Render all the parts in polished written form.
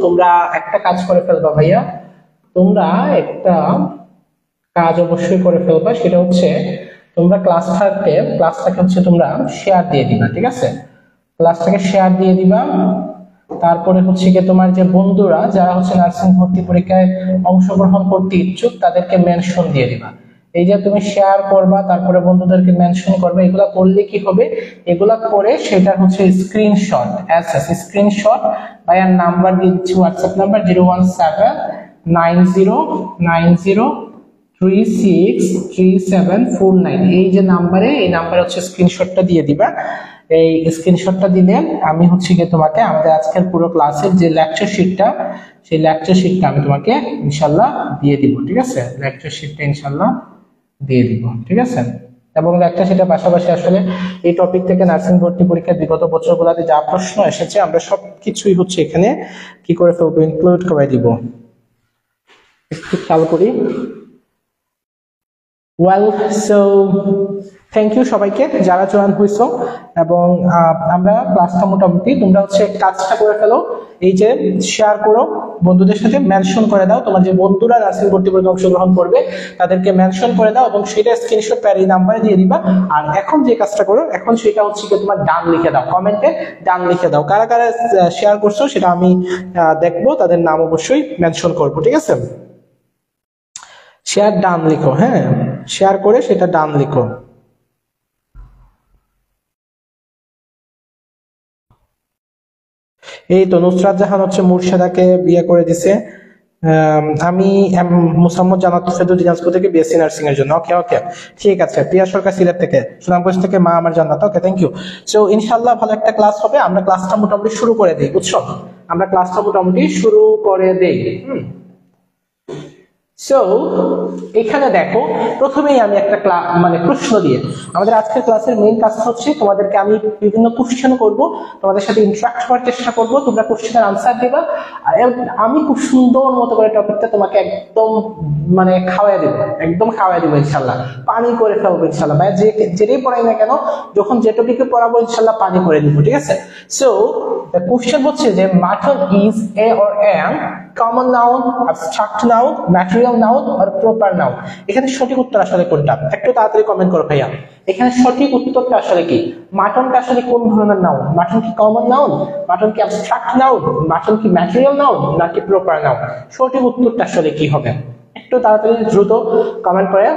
তোমরা একটা কাজ করে ফেলবা ভাইয়া, তোমরা একটা কাজ অবশ্যই করে ফেলবা, সেটা হচ্ছে তোমরা ক্লাসটাকে হচ্ছে তোমরা শেয়ার দিয়ে দিবা, ঠিক আছে? ক্লাসটাকে শেয়ার দিয়ে দিবা। তারপরে হচ্ছে কি তোমার যে বন্ধুরা যারা হচ্ছে নার্সিং ভর্তি পরীক্ষায় অংশগ্রহণ করতে ইচ্ছুক তাদেরকে মেনশন দিয়ে দিবা। এই যে তুমি শেয়ার করবা, তারপরে বন্ধুদেরকে মেনশন করবে, এগুলা করলে কি হবে, এগুলা করে সেটা হচ্ছে স্ক্রিনশট, স্ক্রিনশট ভাইয়ার নাম্বার দিয়ে দিচ্ছি, হোয়াটসঅ্যাপ নাম্বার 01790363749, এই যে নাম্বারে, এই নাম্বারে হচ্ছে স্ক্রিনশটটা দিয়ে দিবা। এই স্ক্রিনশটটা দিলে আমি হচ্ছে কি তোমাকে আমাদের আজকের পুরো ক্লাসের যে লেকচার শিটটা, সেই লেকচার শিটটা আমি তোমাকে ইনশাআল্লাহ দিয়ে দিব, ঠিক আছে? লেকচার শিটটা ইনশাআল্লাহ দিয়ে দিব, ঠিক আছে? এবং লেকচার শিটের পাশাপাশি আসলে এই টপিক থেকে নার্সিং ভর্তি পরীক্ষার বিগত বছরগুলোতে যা প্রশ্ন এসেছে আমরা সবকিছুই হচ্ছে এখানে কি করে ফেলবো, ইনক্লুড করে দিব। একটু খেয়াল করি। ওয়েল, সো থ্যাংক ইউ সবাইকে যারা জয়েন হইছো, এবং আমরা ক্লাসটা মোটামুটি, তোমরা হচ্ছে কাজটা করে ফেলো, এই যে শেয়ার করো, বন্ধুদের সাথে মেনশন করে দাও, তোমার যে বন্ধুরা নার্সিং ভর্তি পরীক্ষায় অংশগ্রহণ করবে তাদেরকে মেনশন করে দাও, এবং সেটা স্ক্রিনশট প্যার এই নাম্বারে দিয়ে দিবা। আর এখন যে কাজটা করো, এখন সেটা হচ্ছে কি তোমার ডান লিখে দাও, কমেন্টে ডান লিখে দাও, কারা কারা শেয়ার করছো সেটা আমি দেখবো, তাদের নাম অবশ্যই মেনশন করবো, ঠিক আছে? শেয়ার ডান লিখো, হ্যাঁ, শেয়ার করে সেটা ডান লিখো। এই তো নুসরাত জাহান হচ্ছে মুর্শিদাকে বিয়ে করে দিছে। আমি মোসাম্মদ জানাত ফেদু দিনাজপুর থেকে বিএসসি নার্সিং এর জন্য। ওকে ওকে, ঠিক আছে। প্রিয়া সরকার সিলেট থেকে, সুনামগঞ্জ থেকে মা আমার জান্নাত। ওকে, থ্যাংক ইউ। সো ইনশাআল্লাহ ভালো একটা ক্লাস হবে, আমরা ক্লাসটা মোটামুটি শুরু করে দেই, বুঝছো? আমরা ক্লাসটা মোটামুটি শুরু করে দেই। সো এখানে দেখো, প্রথমেই আমি একটা মানে প্রশ্ন দিয়ে আমাদের আজকের ক্লাসের মেইন কাজটা হচ্ছে তোমাদেরকে আমি বিভিন্ন কোশ্চেন করব, তোমাদের সাথে ইন্টারাক্ট করার চেষ্টা করব, তোমরা কোশ্চেনের আনসার দিবা, আমি খুব সুন্দর মতো করে টপিকটা তোমাকে একদম মানে খাওয়াই দেবো, একদম খাওয়াই দেবো ইনশাল্লাহ, পানি করে ফেলবো ইনশাল্লাহ। ভাই যেটাই পড়াই না কেন, যখন যে টপিকে পড়াবো ইনশাল্লাহ পানি করে দিব, ঠিক আছে? সো দ্য কোশ্চেন হচ্ছে যে mutton is a or an common noun, abstract noun, material noun আর প্রপার নাউন। এখানে সঠিক উত্তর আসলে কোনটা? একটু তাড়াতাড়ি কমেন্ট করো ভাইয়া। এখানে সঠিক উত্তরটা আসলে কি? মাটনটা আসলে কোন ধরনের নাউন? মাটন কি কমন নাউন, মাটন কি অ্যাবস্ট্রাক্ট নাউন, মাটন কি ম্যাটেরিয়াল নাউন, নাকি প্রপার নাউন? সঠিক উত্তরটা আসলে কি হবে? একটু তাড়াতাড়ি দ্রুত কমেন্ট করে,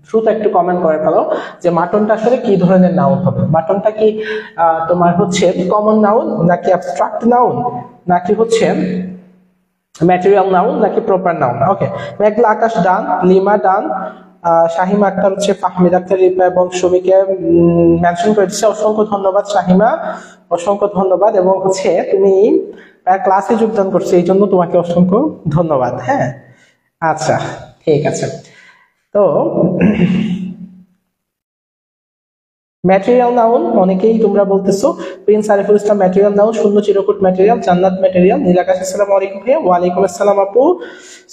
দ্রুত একটু কমেন্ট করে ফেলো যে মাটনটা আসলে কি ধরনের নাউন হবে। মাটনটা কি তোমার হচ্ছে কমন নাউন, নাকি অ্যাবস্ট্রাক্ট নাউন, নাকি হচ্ছে ম্যাটেরিয়াল নাউন, নাকি প্রপার নাউন? ওকে, মেঘলা আকাশ ডান, লিমা ডান, শাহিমা আক্তার হচ্ছে ফাহমিদ আক্তার রিপা এবং সুমিকে মেনশন করে দিচ্ছে। অসংখ্য ধন্যবাদ শাহিমা, অসংখ্য ধন্যবাদ। এবং হচ্ছে তুমি ক্লাসে যোগদান করছো, এই জন্য তোমাকে অসংখ্য ধন্যবাদ। হ্যাঁ, আচ্ছা, ঠিক আছে। তো ম্যাটেরিয়াল নাউন অনেকেই তোমরা বলতেছো, Prince Ariful Islam material noun, শূন্য চিরকুট ম্যাটেরিয়াল, জান্নাত ম্যাটেরিয়াল, নীলাকাশ আসসালামু আলাইকুম ভাইয়া। ওয়ালাইকুম আসসালাম আপু।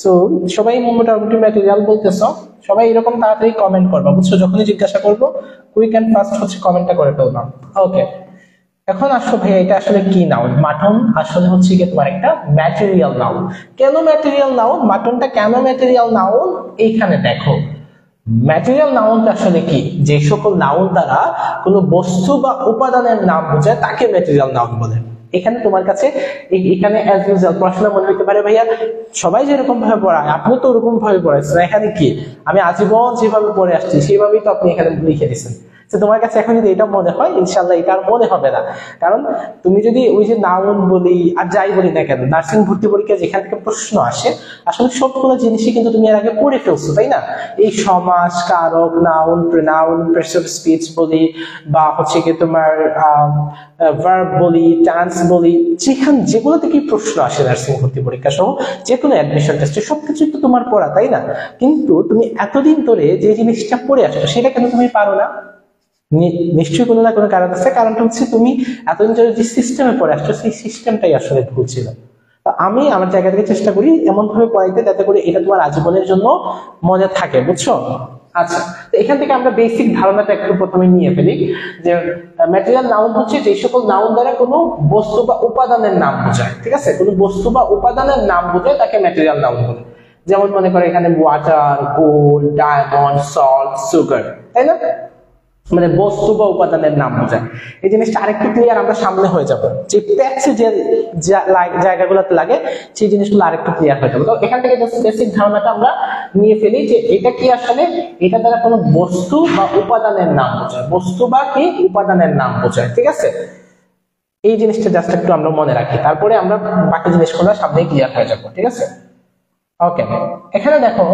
সো সবাই মোটামুটি ম্যাটেরিয়াল বলতেছো, সবাই এরকম তাড়াতাড়ি কমেন্ট করবা, বুঝছো? যখনই জিজ্ঞাসা করবো কুইক এন্ড ফাস্ট হচ্ছে কমেন্টটা করে ফেলবা। ওকে, এখন আসো ভাইয়া, এটা আসলে কি নাউন? মাটন আসলে হচ্ছে কি তোমার একটা ম্যাটেরিয়াল নাউন। কেন ম্যাটেরিয়াল নাউন? মাটনটা কেন ম্যাটেরিয়াল নাউন? এইখানে দেখো, ম্যাটেরিয়াল নাউনটা আসলে কি? যে সকল নাউন দ্বারা কোনো বস্তু বা উপাদানের নাম বোঝায় তাকে ম্যাটেরিয়াল নাউন বলে। এখানে তোমার কাছে এখানে অ্যাজ ইউজুয়াল প্রশ্ন মনে হইতে পারে ভাইয়া সবাই যেরকম ভাবে পড়ায় আপনি তো ওরকম ভাবে পড়াইছেন, এখানে কি আমি আজীবন যেভাবে পড়ে আসছি সেভাবেই তো আপনি এখানে লিখে দিচ্ছেন। তোমার কাছে এখন যদি এটা মনে হয়, ইনশাল্লাহ এটা আর মনে হবে না। কারণ তুমি যদি ওই যে নাউন বলি আর যাই বলি না কেন, নার্সিং ভর্তি পরীক্ষা যেখান থেকে প্রশ্ন আসে আসলে সবগুলো জিনিসই কিন্তু তুমি এর আগে পড়ে ফেলছো, তাই না? এই সমাস, কারক, নাউন, প্রনাউন, প্রেসিভ স্পিচ বলি, বা হচ্ছে কি তোমার ভার্ব বলি, টেন্স বলি, যেগুলো থেকে প্রশ্ন আসে নার্সিং ভর্তি পরীক্ষা সহ যে কোনো অ্যাডমিশন টেস্টে সবকিছু তো তোমার পড়া, তাই না? কিন্তু তুমি এতদিন ধরে যে জিনিসটা পড়ে আসছো সেটা কেন তুমি পারো না? নিশ্চয়ই কোনো না কোনো কারণ আছে। কারণটা হচ্ছে তুমি এতদিন ধরে যে সিস্টেমে পড়ে আসছো সেই সিস্টেমটাই আসলে ভুল ছিল। আমি আমার জায়গা থেকে চেষ্টা করি এমন ভাবে পড়াইতে যাতে করে এটা তোমার আজীবনের জন্য মনে থাকে, বুঝছো? আচ্ছা, তো এখান থেকে আমরা বেসিক ধারণাটা একটু প্রথমে নিয়ে ফেলি যে ম্যাটেরিয়াল নাউন হচ্ছে যে সকল নাউন দ্বারা কোনো বস্তু বা উপাদানের নাম বোঝায়। ঠিক আছে, কোনো বস্তু বা উপাদানের নাম বোঝায় তাকে ম্যাটেরিয়াল নাউন বলে। যেমন মনে করে এখানে water, gold, diamond, salt, sugar, তাই না? মানে বস্তু বা উপাদানের নাম বোঝায়। এই জিনিসটা আরেকটু ক্লিয়ার আমরা সামনে হয়ে যাব, যে প্যাচে যে জায়গাগুলোতে লাগে সেই জিনিসগুলো আরেকটু ক্লিয়ার হয়ে যাবে। তো এখান থেকে জাস্ট বেসিক ধারণাটা আমরা নিয়ে ফেলি যে এটা কি আসলে, এটা দ্বারা কোনো বস্তু বা উপাদানের নাম বোঝায়, বস্তু বা কি উপাদানের নাম বোঝায়। ঠিক আছে, এই জিনিসটা জাস্ট একটু আমরা মনে রাখি, তারপরে আমরা বাকি জিনিসগুলো সামনে ক্লিয়ার হয়ে যাবো। ঠিক আছে, ওকে। এখানে দেখো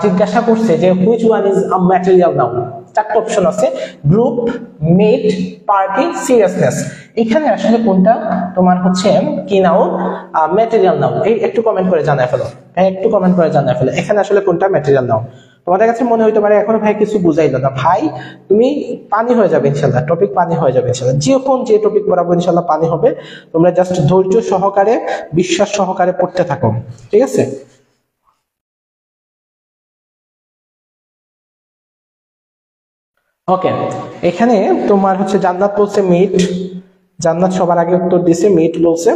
জিজ্ঞাসা করছে যে which one is a material noun. চারটা অপশন আছে, গ্রুপ, মেট, পার্টি, সিরিয়াসনেস। এখানে আসলে কোনটা তোমার হচ্ছে কি নাউন, ম্যাটেরিয়াল নাউন? এই একটু কমেন্ট করে জানায় ফেলো, একটু কমেন্ট করে জানায় ফেলো এখানে আসলে কোনটা ম্যাটেরিয়াল নাউন। তোমাদের কাছে মনে হইতে পারে এখনো ভাই কিছু বুঝাইলো না। ভাই তুমি পানি হয়ে যাবে ইনশাল্লাহ, টপিক পানি হয়ে যাবে ইনশাল্লাহ, যখন যে টপিক পড়াবো ইনশাল্লাহ পানি হবে। তোমরা জাস্ট ধৈর্য সহকারে, বিশ্বাস সহকারে পড়তে থাকো। ঠিক আছে, ওকে। এখানে তোমার হচ্ছে জান্নাত বলছে মিট, জান্নাত সবার আগে উত্তর দিছে, মিট বলছে।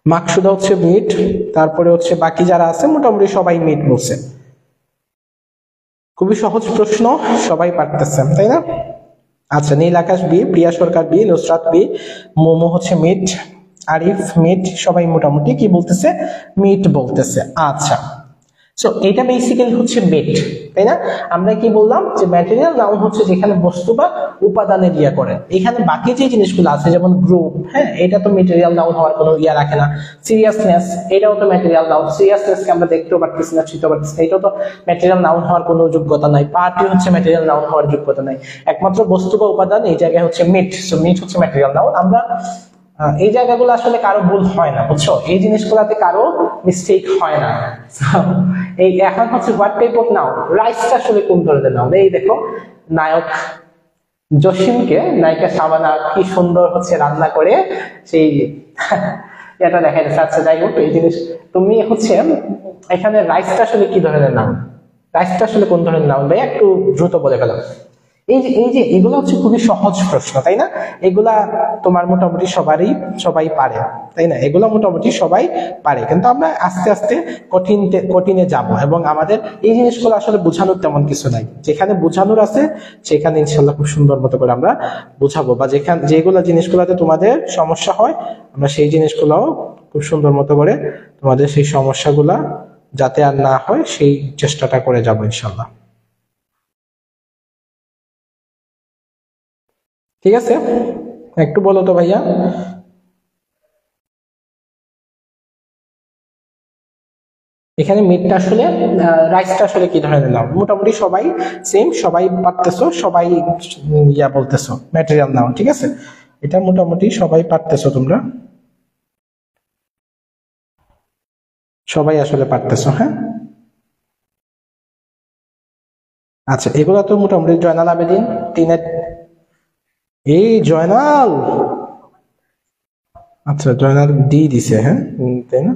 মাকসুদা হচ্ছে মিট, তারপরে হচ্ছে বাকি যারা আছে মোটামুটি সবাই মিট বলছে। খুবই সহজ প্রশ্ন, সবাই পারতেছে তাই না? আচ্ছা, নীল আকাশ বি, প্রিয়া সরকার বি, নুসরাত বি, মোমো হচ্ছে মিট, আরিফ মিট, সবাই মোটামুটি কি বলতেছে, মিট বলতেছে। আচ্ছা, সো এটা বেসিক্যালি হচ্ছে মেট, তাই না? আমরা কি বললাম যে ম্যাটেরিয়াল নাউন হচ্ছে যেখানে বস্তু বা উপাদানের ইয়া করে। এখানে বাকি যে জিনিসগুলো আছে যেমন গ্রুপ, হ্যাঁ, এটা তো ম্যাটেরিয়াল নাউন হওয়ার কোনো ইয়া রাখে না। সিরিয়াসনেস, এটাও তো ম্যাটেরিয়াল নাউন, সিরিয়াসনেসকে আমরা দেখতেও পারতেছি না, ছুঁতেও পারতেছি না, এটাও তো ম্যাটেরিয়াল নাউন হওয়ার কোনো যোগ্যতা নাই। পার্টি হচ্ছে ম্যাটেরিয়াল নাউন হওয়ার যোগ্যতা নাই। একমাত্র বস্তু বা উপাদান এই জায়গায় হচ্ছে মিট, সো মিট হচ্ছে ম্যাটেরিয়াল নাউন। আমরা এই জায়গাগুলো আসলে কারো ভুল হয় না, বুঝছো? এই জিনিসগুলোতে কারো মিস্টেক হয় না। এই এখন হচ্ছে হোয়াট টাইপ অফ নাউন, রাইসটা আসলে কোন ধরনের নাউন? এই দেখো, নায়ক জসিমকে নায়িকা শাবানা কি সুন্দর হচ্ছে রান্না করে সেই এটা দেখা যাচ্ছে। আচ্ছা, যাই হোক, এই জিনিস তুমি হচ্ছে এখানে রাইসটা আসলে কি ধরনের নাউন, রাইসটা আসলে কোন ধরনের নাউন ভাই একটু দ্রুত বলে ফেলো। এই যে এগুলো হচ্ছে খুবই সহজ প্রশ্ন, তাই না? এগুলা তোমার মোটামুটি সবাই পারে, তাই না? এগুলো মোটামুটি সবাই পারে, কিন্তু আমরা আস্তে আস্তে কঠিনে যাব, এবং আমাদের এই জিনিসগুলো আসলে বোঝানোর তেমন কিছু নাই। যেখানে বোঝানোর আছে সেখানে ইনশাল্লাহ খুব সুন্দর মতো করে আমরা বোঝাবো, বা যেগুলো জিনিসগুলোতে তোমাদের সমস্যা হয় আমরা সেই জিনিসগুলো খুব সুন্দর মতো করে তোমাদের সেই সমস্যাগুলা যাতে আর না হয় সেই চেষ্টাটা করে যাবো ইনশাল্লাহ। ঠিক আছে, একটু বলো তো ভাইয়া। এখানে মিটটা আসলে, রাইসটা আসলে কি ধরনের নাউন? মোটামুটি সবাই সেম, সবাই পারতেছো, সবাই ইয়া বলতেছো ম্যাটেরিয়াল নাউন। ঠিক আছে, এটা মোটামুটি সবাই পারতেছো, তোমরা সবাই আসলে পারতেছো। হ্যাঁ, আচ্ছা, এগুলা তো মোটামুটি জয়নাল আবেদিন তিনের, এই জয়নাল, আচ্ছা জয়নাল ডি দিছে, হ্যাঁ তাই না?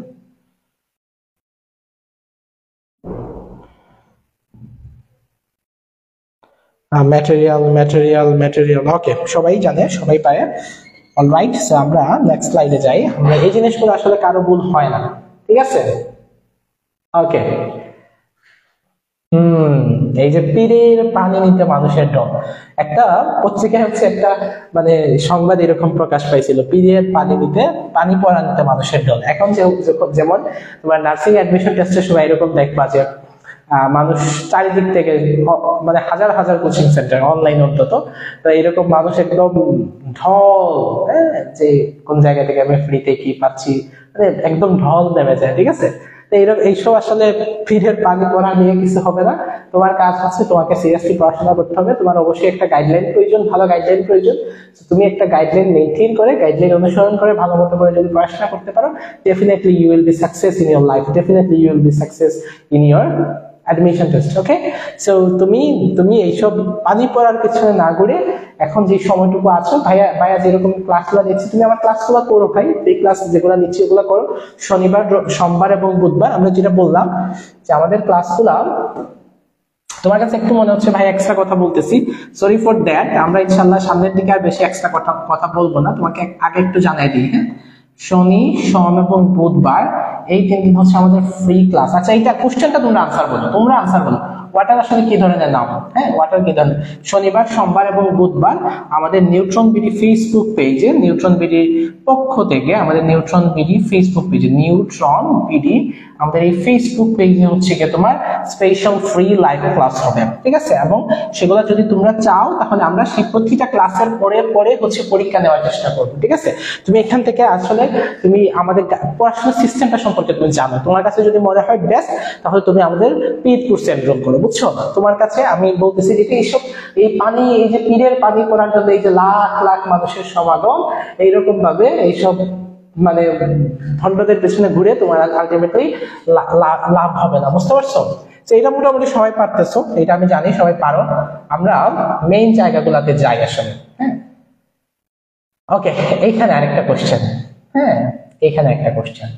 ম্যাটেরিয়াল ম্যাটেরিয়াল ম্যাটেরিয়াল, ওকে, সবাই জানে, সবাই পারে। অলরাইট, সো আমরা নেক্সট স্লাইডে যাই। আমরা এই জিনিসগুলো আসলে কারো ভুল হয় না, ঠিক আছে? ওকে, এই যে পীরের পানি নিতে মানুষের ঢল, একটা পত্রিকায় হচ্ছে একটা মানে সংবাদ এরকম প্রকাশ পাইছিল, পীরের পানি নিতে, পানি পড়া নিতে মানুষের ঢল। এখন যেমন তোমার নার্সিং অ্যাডমিশন টেস্টের সময় এরকম দেখবা যে মানুষ চারিদিক থেকে, মানে হাজার হাজার কোচিং সেন্টার অনলাইন অন্তত, তো এরকম মানুষ একদম ঢল, হ্যাঁ, যে কোন জায়গা থেকে আমি ফ্রিতে কি পাচ্ছি, মানে একদম ঢল নেমে যায়। ঠিক আছে, তো এইসব আসলে ফিরের পানি পড়া নিয়ে কিছু হবে না। তোমার কাজ হচ্ছে তোমাকে সিরিয়াসলি পড়াশোনা করতে হবে। তোমার অবশ্যই একটা গাইডলাইন প্রয়োজন, ভালো গাইডলাইন প্রয়োজন। তুমি একটা গাইডলাইন মেনটেন করে, গাইডলাইন অনুসরণ করে ভালো মতো করে যদি পড়াশোনা করতে পারো, definitely you will be success in your life, definitely you will be success in your admission test. Okay, so তুমি এইসব পানি পড়ার পিছনে না ঘুরে এখন যে সময়টুকু আছো, ভাইয়া যেরকম ক্লাসগুলো নিচ্ছি, তুমি আমার ক্লাসগুলো করো ভাই, এই ক্লাস যেগুলো নিচ্ছি ওগুলো করো। শনিবার, সোমবার এবং বুধবার আমরা যেটা বললাম যে আমাদের ক্লাসগুলো তোমার কাছে একটু মনে হচ্ছে ভাই এক্সট্রা কথা বলতেছি, সরি ফর দ্যাট। আমরা ইনশাল্লাহ সামনের দিকে আর বেশি এক্সট্রা কথা বলবো না। তোমাকে আগে একটু জানাই দিই, হ্যাঁ, শনি, সোম এবং বুধবার এই 3 দিন হচ্ছে আমাদের ফ্রি ক্লাস। আচ্ছা, এইটা কোশ্চেনটা তোমরা আনসার বলো ওয়াটার আসলে কি ধরনের নাম? হ্যাঁ, ওয়াটার কি ধরনের? শনিবার, সোমবার এবং বুধবার আমাদের নিউট্রন বিডি ফেসবুক পেজে, নিউট্রন বিডির পক্ষ থেকে আমাদের নিউট্রন বিডি ফেসবুক পেজে, নিউট্রন বিডি আমাদের এই ফেসবুক পেজে হচ্ছে কি তোমার স্পেশাল ফ্রি লাইভ ক্লাস হবে, ঠিক আছে? এবং সেগুলো যদি তোমরা চাও তাহলে আমরা সেই প্রতিটা ক্লাসের পরে হচ্ছে পরীক্ষা নেওয়ার চেষ্টা করবো, ঠিক আছে? তুমি এখান থেকে আসলে তুমি আমাদের পড়াশোনার সিস্টেমটা সম্পর্কে তুমি জানো, তোমার কাছে যদি মনে হয় বেস্ট তাহলে তুমি আমাদের পেইড কোর্সে এনরোল করো, বুঝছো? তোমার কাছে আমি বলতেছি যে এইসব এই পানি, এই যে পীরের পানি পড়ার জন্য এই যে লাখ লাখ মানুষের সমাগম, এইরকম ভাবে এইসব মানে ভণ্ডদের পেছনে ঘুরে তোমার আলটিমেটলি লাভ হবে না, বুঝতে পারছো? তো এটা মোটামুটি সবাই পারতেছো, এটা আমি জানি সবাই পারো। আমরা মেইন জায়গাগুলোতে যাই আসলে, হ্যাঁ। ওকে, এইখানে আরেকটা কোশ্চেন, হ্যাঁ, এইখানে একটা কোশ্চেন।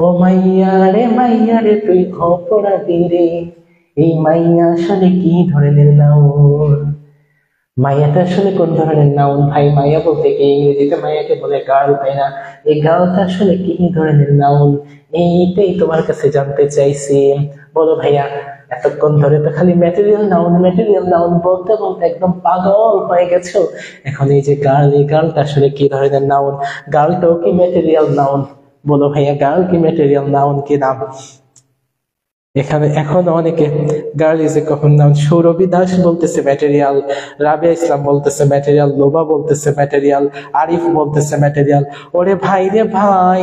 ও মাইয়া রে তুই অপরাধী রে, এই মাইয়া আসলে কি ধরনের নাউন? মাইয়াটা আসলে কোন ধরনের নাউন ভাই? মাইয়া বলতে কি ইংরেজিতে মাইয়াকে বলে গার্ল, তাই না? এই গার্লটা আসলে কি ধরনের নাউন, এইটাই তোমার কাছে জানতে চাইছি। বলো ভাইয়া। এতক্ষণ ধরে তো খালি ম্যাটেরিয়াল নাউন বলতে বলতে একদম পাগল হয়ে গেছো। এখন এই যে গার্ল, এই গার্লটা আসলে কি ধরনের নাউন? গার্লটাও কি ম্যাটেরিয়াল নাউন? বলো ভাইয়া, গার্ল কি ম্যাটেরিয়াল নাউন কি নাম? এখানে এখন অনেকে girl is a common noun. Sourabhi Das বলতেছে ম্যাটেরিয়াল, রাবিয়া ইসলাম বলতেছে ম্যাটেরিয়াল, লোবা বলতেছে ম্যাটেরিয়াল, আরিফ বলতেছে ম্যাটেরিয়াল। ওরে ভাই রে ভাই,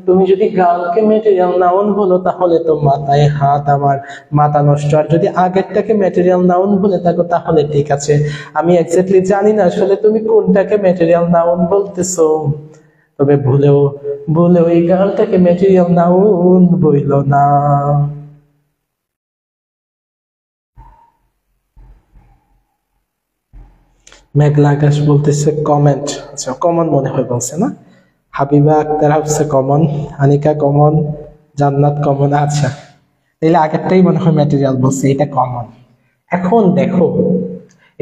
তুমি যদি গার্লকে ম্যাটেরিয়াল নাউন বলো তাহলে তো মাথায় হাত, আমার মাথা নষ্ট। আর যদি আগেরটাকে ম্যাটেরিয়াল নাউন বলে থাকো তাহলে ঠিক আছে। আমি এক্স্যাক্টলি জানি না আসলে তুমি কোনটাকে ম্যাটেরিয়াল নাউন বলতেছো, তবে ভুলেও এই গার্লটাকে ম্যাটেরিয়াল নাউন বইলো না। মেঘলা আকাশ বলতেছে কমেন্ট, আচ্ছা কমন মনে হয় বলছে না? হাবিবা আক্তার হচ্ছে কমন, আনিকা কমন, জান্নাত কমন। আচ্ছা, তাহলে আগেরটাই মনে হয় ম্যাটেরিয়াল বলছে, এটা কমন। এখন দেখো,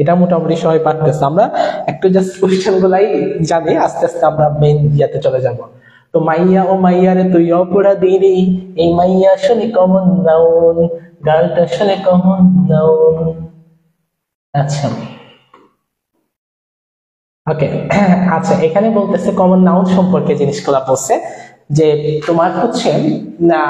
এটা মোটামুটি সবাই পারতেছে। আমরা একটু জাস্ট কোয়েশ্চেন গুলাই জানি, আস্তে আস্তে আমরা মেইন ইয়াতে চলে যাব। তো মাইয়া ও মাইয়া রে তুই অপরাধী রে, এই মাইয়া আসলে কমন নাউন, গার্লটা আসলে কমন নাউন। আচ্ছা ওকে, আচ্ছা এখানে বলতেছে কমন নাউন সম্পর্কে জিনিসগুলো বলছে যে তোমার হচ্ছে না,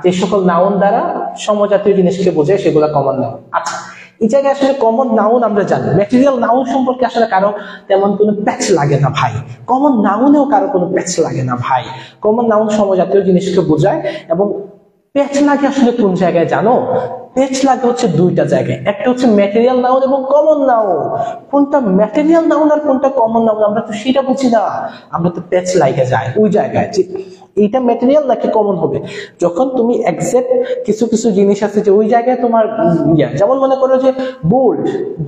যে সকল নাউন দ্বারা সমজাতীয় জিনিসকে বোঝায় সেগুলো কমন নাউন। আচ্ছা, এই জায়গায় আসলে কমন নাউন আমরা জানি, ম্যাটেরিয়াল নাউন সম্পর্কে আসলে কারো তেমন কোনো প্যাচ লাগে না ভাই। কমন নাউনেও কারো কোনো প্যাচ লাগে না ভাই। কমন নাউন সমজাতীয় জিনিসকে বোঝায়, এবং প্যাচ লাগে আসলে কোন জায়গায় জানো? প্যাচ লাগে হচ্ছে দুইটা জায়গায়, একটা হচ্ছে ম্যাটেরিয়াল নাউন এবং কমন নাউন। কোনটা ম্যাটেরিয়াল নাউন আর কোনটা কমন নাউন আমরা তো সেটা বুঝি না, আমরা তো প্যাচ লাগে যায় ওই জায়গায় যে এইটা ম্যাটেরিয়াল নাকি কমন হবে। যখন তুমি এক্সাক্ট কিছু কিছু জিনিস আছে যে ওই জায়গায় তোমার যেমন মনে করো যে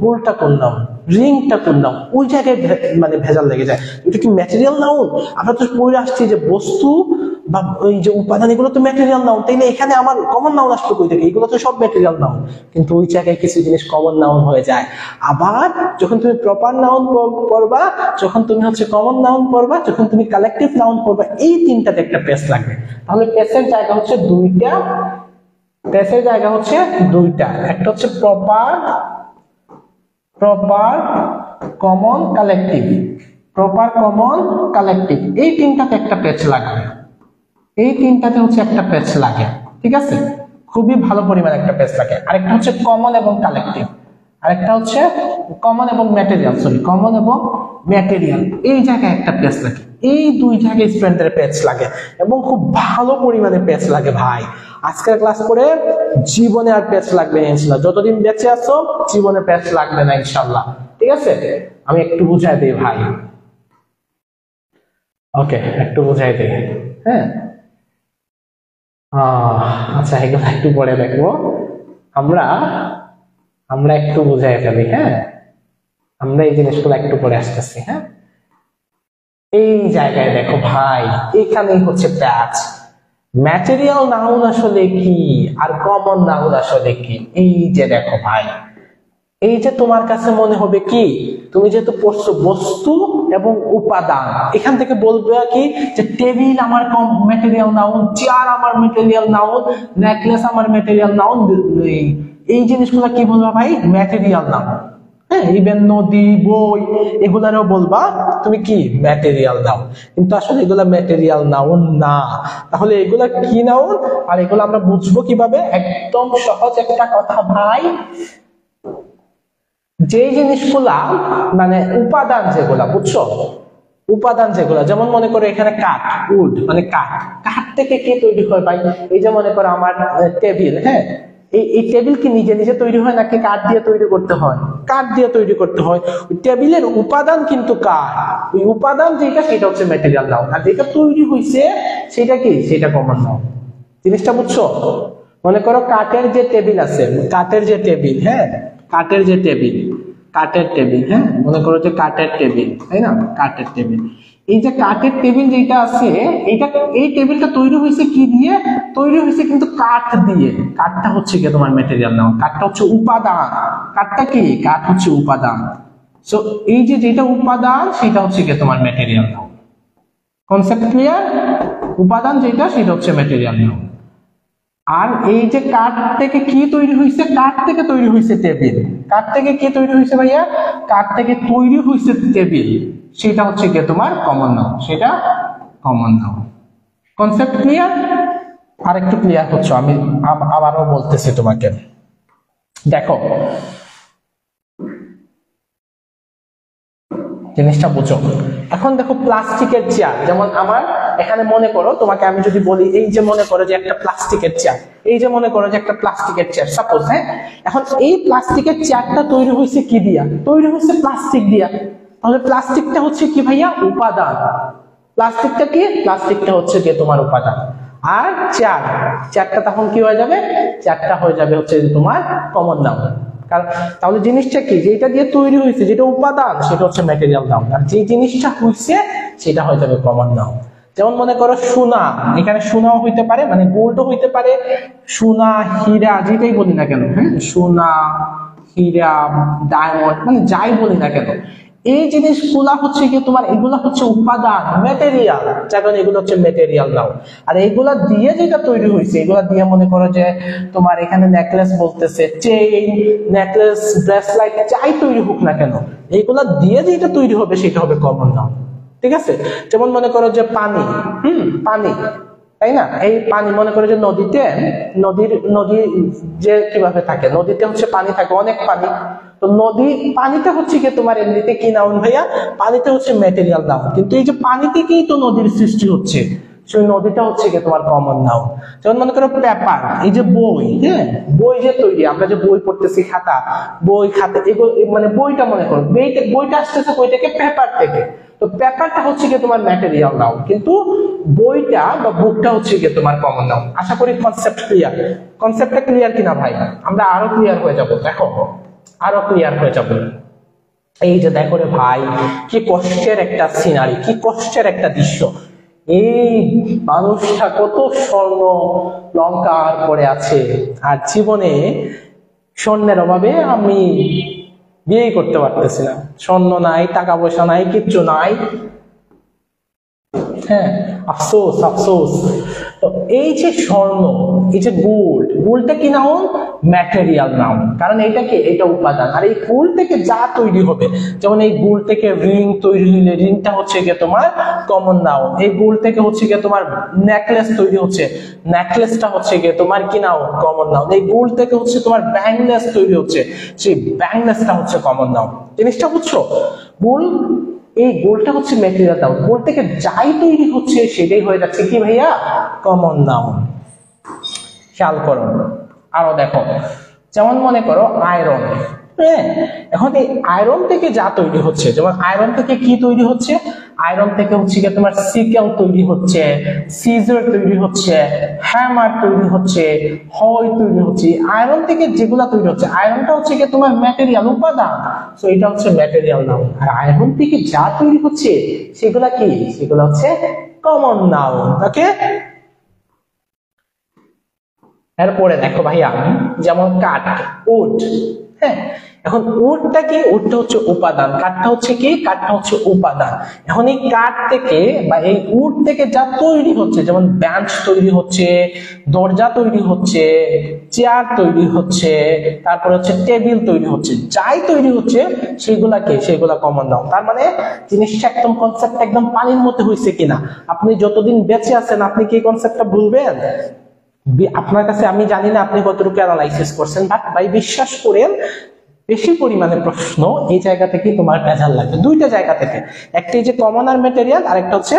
গোল্ডটা কোন নাউন, রিংটা কোন নাউন, ওই জায়গায় মানে ভেজাল লেগে যায়। এটা কি ম্যাটেরিয়াল নাউন? আমরা তো পড়ে আসছি যে বস্তু বা ওই যে উপাদান, এগুলো তো ম্যাটেরিয়াল নাউন, তাইলে এখানে আমার কমন নাউন আসবে কই থেকে? এগুলো তো সব ম্যাটেরিয়াল নাউন, কিন্তু ওই জায়গায় কিছু জিনিস কমন নাউন হয়ে যায়। আবার যখন তুমি প্রপার নাউন পড়বা, যখন তুমি হচ্ছে কমন নাউন পড়বা, যখন তুমি কালেকটিভ নাউন পড়বা, এই তিনটাতে একটা প্যাচ লাগবে। তাহলে প্যাচের জায়গা হচ্ছে দুইটা, একটা হচ্ছে প্রপার কমন কালেকটিভ, এই তিনটাতে একটা প্যাচ লাগবে। এই তিনটাতে হচ্ছে একটা প্যাচ লাগে, ঠিক আছে? খুবই ভালো পরিমাণে একটা প্যাচ লাগে। আরেকটা হচ্ছে কমন এবং কালেকটিভ, আরেকটা হচ্ছে কমন এবং ম্যাটেরিয়াল, এই জায়গায় একটা প্যাচ লাগে। এই দুই জায়গায় স্টুডেন্টদের প্যাচ লাগে এবং খুব ভালো পরিমাণে প্যাচ লাগে ভাই। আজকের ক্লাস করে জীবনে আর প্যাচ লাগবে না ইনশাআল্লাহ, যতদিন বেঁচে আছো জীবনে প্যাচ লাগবে না ইনশাআল্লাহ, ঠিক আছে? আমি একটু বুঝাই দিই ভাই, ওকে একটু বুঝাই দিই, হ্যাঁ। আচ্ছা, এগুলো একটু পরে দেখবো, আমরা একটু বুঝাই ফেলি, হ্যাঁ। আমরা এই জিনিসগুলো একটু পরে আসতেছি, হ্যাঁ। এই জায়গায় দেখো ভাই, এখানেই হচ্ছে প্যাচ। ম্যাটেরিয়াল নাউন আসলে কি আর কমন নাউন আসলে কি? এই যে দেখো ভাই, এই যে তোমার কাছে মনে হবে কি, তুমি যেহেতু পড়ছো বস্তু এবং উপাদান, এখান থেকে বলবে কি যে টেবিল আমার ম্যাটেরিয়াল নাউন, চেয়ার আমার ম্যাটেরিয়াল নাউন, নেকলেস আমার ম্যাটেরিয়াল নাউন, এই জিনিসগুলো কি বলবা ভাই? Material noun. হ্যাঁ, ইভেন নদী, বই, এগুলারও বলবা তুমি কি ম্যাটেরিয়াল নাউন, কিন্তু আসলে এগুলা ম্যাটেরিয়াল নাউন না। তাহলে এগুলা কি নাউন আর এগুলো আমরা বুঝবো কিভাবে? একদম সহজ একটা কথা ভাই, যে জিনিসগুলা মানে উপাদান যেগুলা, বুঝছো, উপাদান যেগুলা, যেমন মনে করো এখানে কাঠ, উড মানে কাঠ, কাঠ থেকে কি তৈরি হয় ভাই? এই যে মনে করো আমার টেবিল, হ্যাঁ, এই টেবিল কি নিজে নিজে তৈরি হয় নাকি কাঠ দিয়ে তৈরি করতে হয়? কাঠ দিয়ে তৈরি করতে হয়। টেবিলের উপাদান কিন্তু কাঠ, ওই উপাদান যেটা সেটা হচ্ছে ম্যাটেরিয়াল নাউন, আর যেটা তৈরি হয়েছে সেটা কি? সেটা কমন নাউন। জিনিসটা বুঝছো? মনে করো কাঠের যে টেবিল আছে, কাঠের যে টেবিল, হ্যাঁ, কাঠের যে টেবিল, কাঠের টেবিল, হ্যাঁ, মনে করো যে কাঠের টেবিল, তাই না? কাঠের টেবিল, এই যে কাঠের টেবিল যেটা আছে, এইটা, এই টেবিলটা তৈরি হয়েছে কি দিয়ে? তৈরি হয়েছে কিন্তু কাঠ দিয়ে। কাঠটা হচ্ছে কি তোমার ম্যাটেরিয়াল নাউন, কাঠটা হচ্ছে উপাদান। কাঠটা কি? কাঠ হচ্ছে উপাদান। সো এই যে যেটা উপাদান সেটা হচ্ছে কি তোমার ম্যাটেরিয়াল নাউন। Concept clear? উপাদান যেটা সেটা হচ্ছে ম্যাটেরিয়াল নাউন। আর এই যে কাঠ থেকে কি তৈরি হয়েছে? কাঠ থেকে তৈরি হয়েছে টেবিল। কাঠ থেকে কি তৈরি হয়েছে ভাইয়া? কাঠ থেকে তৈরি হয়েছে টেবিল, সেটা হচ্ছে কি তোমার কমন নাউন, সেটা কমন নাউন। Concept clear? আর একটু ক্লিয়ার হচ্ছে, আমি আবারও বলতেছি তোমাকে, দেখো জিনিসটা বুঝো। এখন দেখো প্লাস্টিকের চেয়ার, যেমন আমার এখানে মনে করো তোমাকে আমি যদি বলি, এই যে মনে করো যে একটা প্লাস্টিকের চেয়ার, এই যে মনে করো যে একটা প্লাস্টিকের চেয়ার সাপোজ, হ্যাঁ, এখন এই প্লাস্টিকের চেয়ারটা তৈরি হয়েছে কি দিয়া? তৈরি হয়েছে প্লাস্টিক দিয়া। তাহলে প্লাস্টিকটা হচ্ছে কি ভাইয়া? উপাদান। প্লাস্টিকটা কি? প্লাস্টিকটা হচ্ছে কি তোমার উপাদান। আর চেয়ার, চেয়ারটা তখন কি হয়ে যাবে? চেয়ারটা হয়ে যাবে হচ্ছে তোমার কমন নাউন। কারণ তাহলে জিনিসটা কি? যেটা দিয়ে তৈরি হয়েছে, যেটা উপাদান, সেটা হচ্ছে ম্যাটেরিয়াল নাউন, আর যে জিনিসটা হয়েছে সেটা হয়ে যাবে কমন নাউন। যেমন মনে করো সোনা, এখানে সোনাও হইতে পারে, মানে গোল্ডও হইতে পারে, সোনা, হীরা, যেটাই বলি না কেন, হ্যাঁ, সোনা, হীরা, ডায়মন্ড, মানে যাই বলি না কেন, এই জিনিসগুলা হচ্ছে কি তোমার, এগুলা হচ্ছে উপাদান, ম্যাটেরিয়াল, যার কারণে এগুলো হচ্ছে ম্যাটেরিয়াল নাউন। আর এগুলা দিয়ে যেটা তৈরি হয়েছে, এগুলা দিয়ে মনে করো যে তোমার এখানে নেকলেস বলতেছে, চেইন, নেকলেস, ব্রেসলাইট, যাই তৈরি হোক না কেন, এইগুলা দিয়ে যেটা তৈরি হবে সেটা হবে কমন নাউন। ঠিক আছে? যেমন মনে করো যে পানি, পানি, তাই না? এই পানি মনে করো যে নদীতে, নদী যে কিভাবে থাকে, নদীতে হচ্ছে পানি থাকে, অনেক পানি, তো নদী, পানিটা হচ্ছে কি তোমার এমনিতে কি নাউন ভাইয়া? পানিটা হচ্ছে ম্যাটেরিয়াল নাউন, কিন্তু এই যে পানি থেকেই তো নদীর সৃষ্টি হচ্ছে, সেই নদীটা হচ্ছে কি তোমার কমন নাউন। যেমন মনে করো পেপার, এই যে বই, হ্যাঁ, বই যে তৈরি, আমরা যে বই পড়তেছি, খাতা, বই, খাতা, এগুলো মানে বইটা মনে করো, বইটা আসতেছে বই থেকে, পেপার থেকে, তো পেপারটা হচ্ছে কি তোমার ম্যাটেরিয়াল নাউন, কিন্তু বইটা বা বুকটা হচ্ছে কি তোমার কমন নাউন। আশা করি কনসেপ্ট ক্লিয়ার। কনসেপ্টটা ক্লিয়ার কিনা ভাই? আমরা আরো ক্লিয়ার হয়ে যাব, দেখো আরো ক্লিয়ার হয়ে যাব। এই যে দেখো রে ভাই, কি কষ্টের একটা সিনারি, কি কষ্টের একটা দৃশ্য। এই মানুষটা কত স্বর্ণ লঙ্কার পরে আছে, আর জীবনে স্বর্ণের অভাবে আমি বিয়ে করতে পারতেছি না, স্বর্ণ নাই, টাকা পয়সা নাই, কিচ্ছু নাই, হ্যাঁ, আফসোস আফসোস। তো এই যে স্বর্ণ, এই যে গোল্ড, গোল্ডটা কি নাউন? ম্যাটেরিয়াল নাউন, কারণ এটা কি? এটা উপাদান। আর এই গোল্ড থেকে যা তৈরি হবে, যেমন এই গোল্ড থেকে রিং তৈরি হইলে রিংটা হচ্ছে গিয়ে তোমার কমন নাউন। এই গোল্ড থেকে হচ্ছে গিয়ে তোমার নেকলেস তৈরি হচ্ছে, নেকলেসটা হচ্ছে গিয়ে তোমার কি নাউন? Common noun. এই গোল্ড থেকে হচ্ছে তোমার ব্যাংলেস তৈরি হচ্ছে, সেই ব্যাংলেসটা হচ্ছে কমন নাউন। জিনিসটা বুঝছো? গোল্ড, এই গোলটা হচ্ছে ম্যাটেরিয়াল নাউন, গোল থেকে যাই তৈরি হচ্ছে সেটাই হয়ে যাচ্ছে কি ভাইয়া? Common noun. খেয়াল করো, আরো দেখো, যেমন মনে করো আয়রন, হ্যাঁ, এখন এই আয়রন থেকে যা তৈরি হচ্ছে, যেমন আয়রন থেকে কি তৈরি হচ্ছে? আয়রন থেকে হচ্ছে কি তোমার সিকেল তৈরি হচ্ছে, সিজার তৈরি হচ্ছে, হ্যামার তৈরি হচ্ছে, হয় তৈরি হচ্ছে। আয়রন থেকে যেগুলা তৈরি হচ্ছে, আয়রনটা হচ্ছে কি তোমার ম্যাটেরিয়াল, উপাদান, তো এটা হচ্ছে ম্যাটেরিয়াল নাউন। আর আয়রন থেকে যা তৈরি হচ্ছে সেগুলা কি? সেগুলো হচ্ছে কমন নাউন। ওকে, এরপরে দেখো ভাইয়া, যেমন কাঠ, উড। হ্যাঁ, এখন উডটা কি? উডটা হচ্ছে উপাদান, কাঠটা হচ্ছে কি? কাঠটা হচ্ছে উপাদান। এখন এই কাঠ থেকে বা এই উড থেকে যা তৈরি হচ্ছে, যেমন বেঞ্চ তৈরি হচ্ছে, দরজা তৈরি হচ্ছে, চেয়ার তৈরি হচ্ছে, তারপর হচ্ছে টেবিল তৈরি হচ্ছে, যাই তৈরি হচ্ছে সেগুলা কমন নাউন। তার মানে জিনিসটা একদম কনসেপ্ট একদম পানির মধ্যে হয়েছে কিনা। আপনি যতদিন বেঁচে আছেন আপনি কি কনসেপ্টটা ভুলবেন? আপনার কাছে আমি জানি না আপনি কতটুকু অ্যানালাইসিস করছেন, বাট ভাই বিশ্বাস করেন বেশি পরিমাণে প্রশ্ন এই জায়গা থেকে তোমার ভেজাল লাগবে, দুইটা জায়গা থেকে। একটি যে কমন আর ম্যাটেরিয়াল, আর একটা হচ্ছে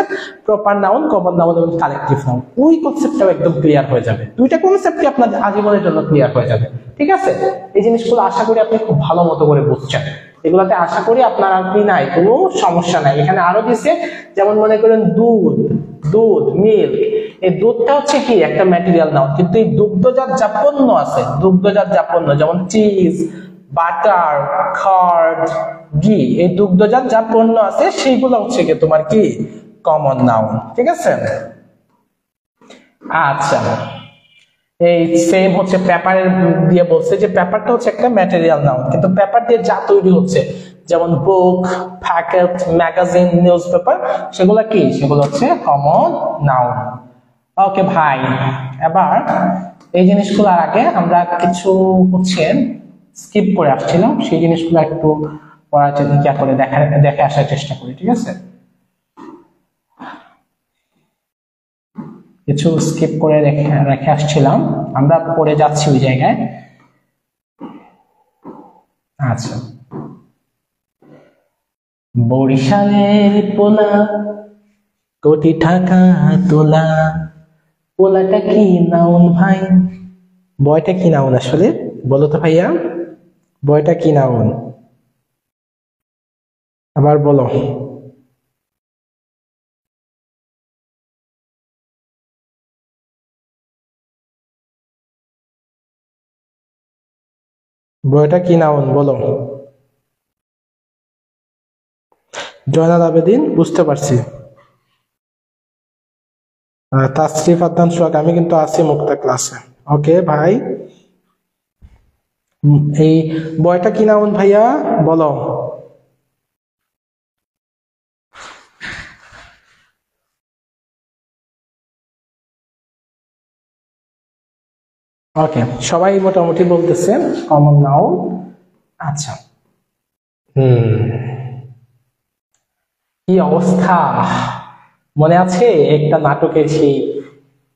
প্রপার নাউন, কমন নাউন এবং কালেকটিভ নাউন। ওই কনসেপ্টটাও একদম ক্লিয়ার হয়ে যাবে, দুইটা কনসেপ্টই আপনার আজীবনের জন্য ক্লিয়ার হয়ে যাবে। ঠিক আছে, এই জিনিসগুলো আশা করি আপনি খুব ভালো মতো করে বুঝছেন। এগুলাতে আশা করি আপনার আর কি নাই, কোনো সমস্যা নাই। এখানে আরো দিছে, যেমন মনে করেন দুধ, দুধ মিল্ক। এই দুধটা হচ্ছে কি? একটা ম্যাটেরিয়াল নাউন, কিন্তু এই দুগ্ধজাত যা পণ্য আছে, দুগ্ধজাত যা পণ্য, যেমন চিজ, বাটার, কার্ড, ঘি, এই দুগ্ধজাত যা পণ্য আছে সেইগুলো হচ্ছে কি তোমার কি? Common noun. ঠিক আছে, আচ্ছা। এই সেম হচ্ছে পেপারের দিয়ে বলছে যে পেপারটা হচ্ছে একটা ম্যাটেরিয়াল নাউন, কিন্তু পেপার দিয়ে যা তৈরি হচ্ছে, যেমন বুক, প্যাকেট, ম্যাগাজিন, নিউজ পেপার, সেগুলো কি? সেগুলো হচ্ছে কমন নাউন। ওকে ভাই, এবার এই জিনিসগুলোর আগে আমরা কিছু হচ্ছে স্কিপ করে আসছিলাম, সেই জিনিসগুলো একটু পড়ার করে দেখে আসার চেষ্টা করি। ঠিক আছে, কিছু স্কিপ করে রেখে আসছিলাম, আমরা পড়ে যাচ্ছি ওই জায়গায়। আচ্ছা, বরিশালের পোলা, কোটি টাকা তোলা, পোলাটা কি নাউন ভাই? বয়টা কি নাউন আসলে? বলো তো ভাইয়া, বয়টা কি নাউন? আবার বলো। বয়টা কি নাউন বলো। জয়নাল আবেদিন, বুঝতে পারছি। তাসরিফ আদনান সোহাগ, আমি কিন্তু আছি মুক্তা ক্লাসে। ওকে ভাই, এই বয়টা কি নাউন ভাইয়া বলো। ওকে, সবাই মোটামুটি বলতেছে কমন নাউন। আচ্ছা, কি অবস্থা, মনে আছে একটা নাটকের সেই,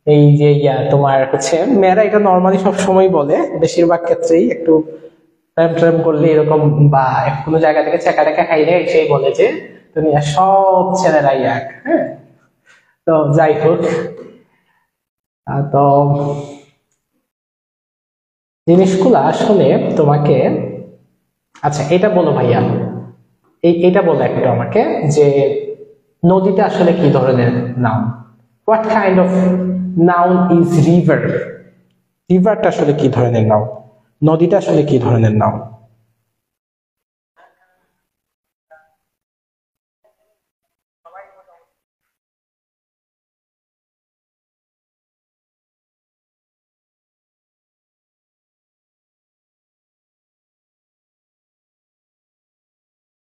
এই যে তোমার হচ্ছে মেয়েরা এটা নর্মালি সব সময় বলে, বেশিরভাগ ক্ষেত্রেই একটু প্রেম প্রেম করলে এরকম, বা কোনো জায়গা থেকে চেকা টেকা খাইলে সেই বলে যে দুনিয়া সব ছেলেরাই এক। হ্যাঁ, তো যাই হোক, তো জিনিসগুলো আসলে তোমাকে, আচ্ছা এটা বলো ভাইয়া, এটা বলো একটু আমাকে, যে নদীটা আসলে কি ধরনের noun? What kind of noun is river? রিভারটা আসলে কি ধরনের নাউন? নদীটা আসলে কি ধরনের নাউন?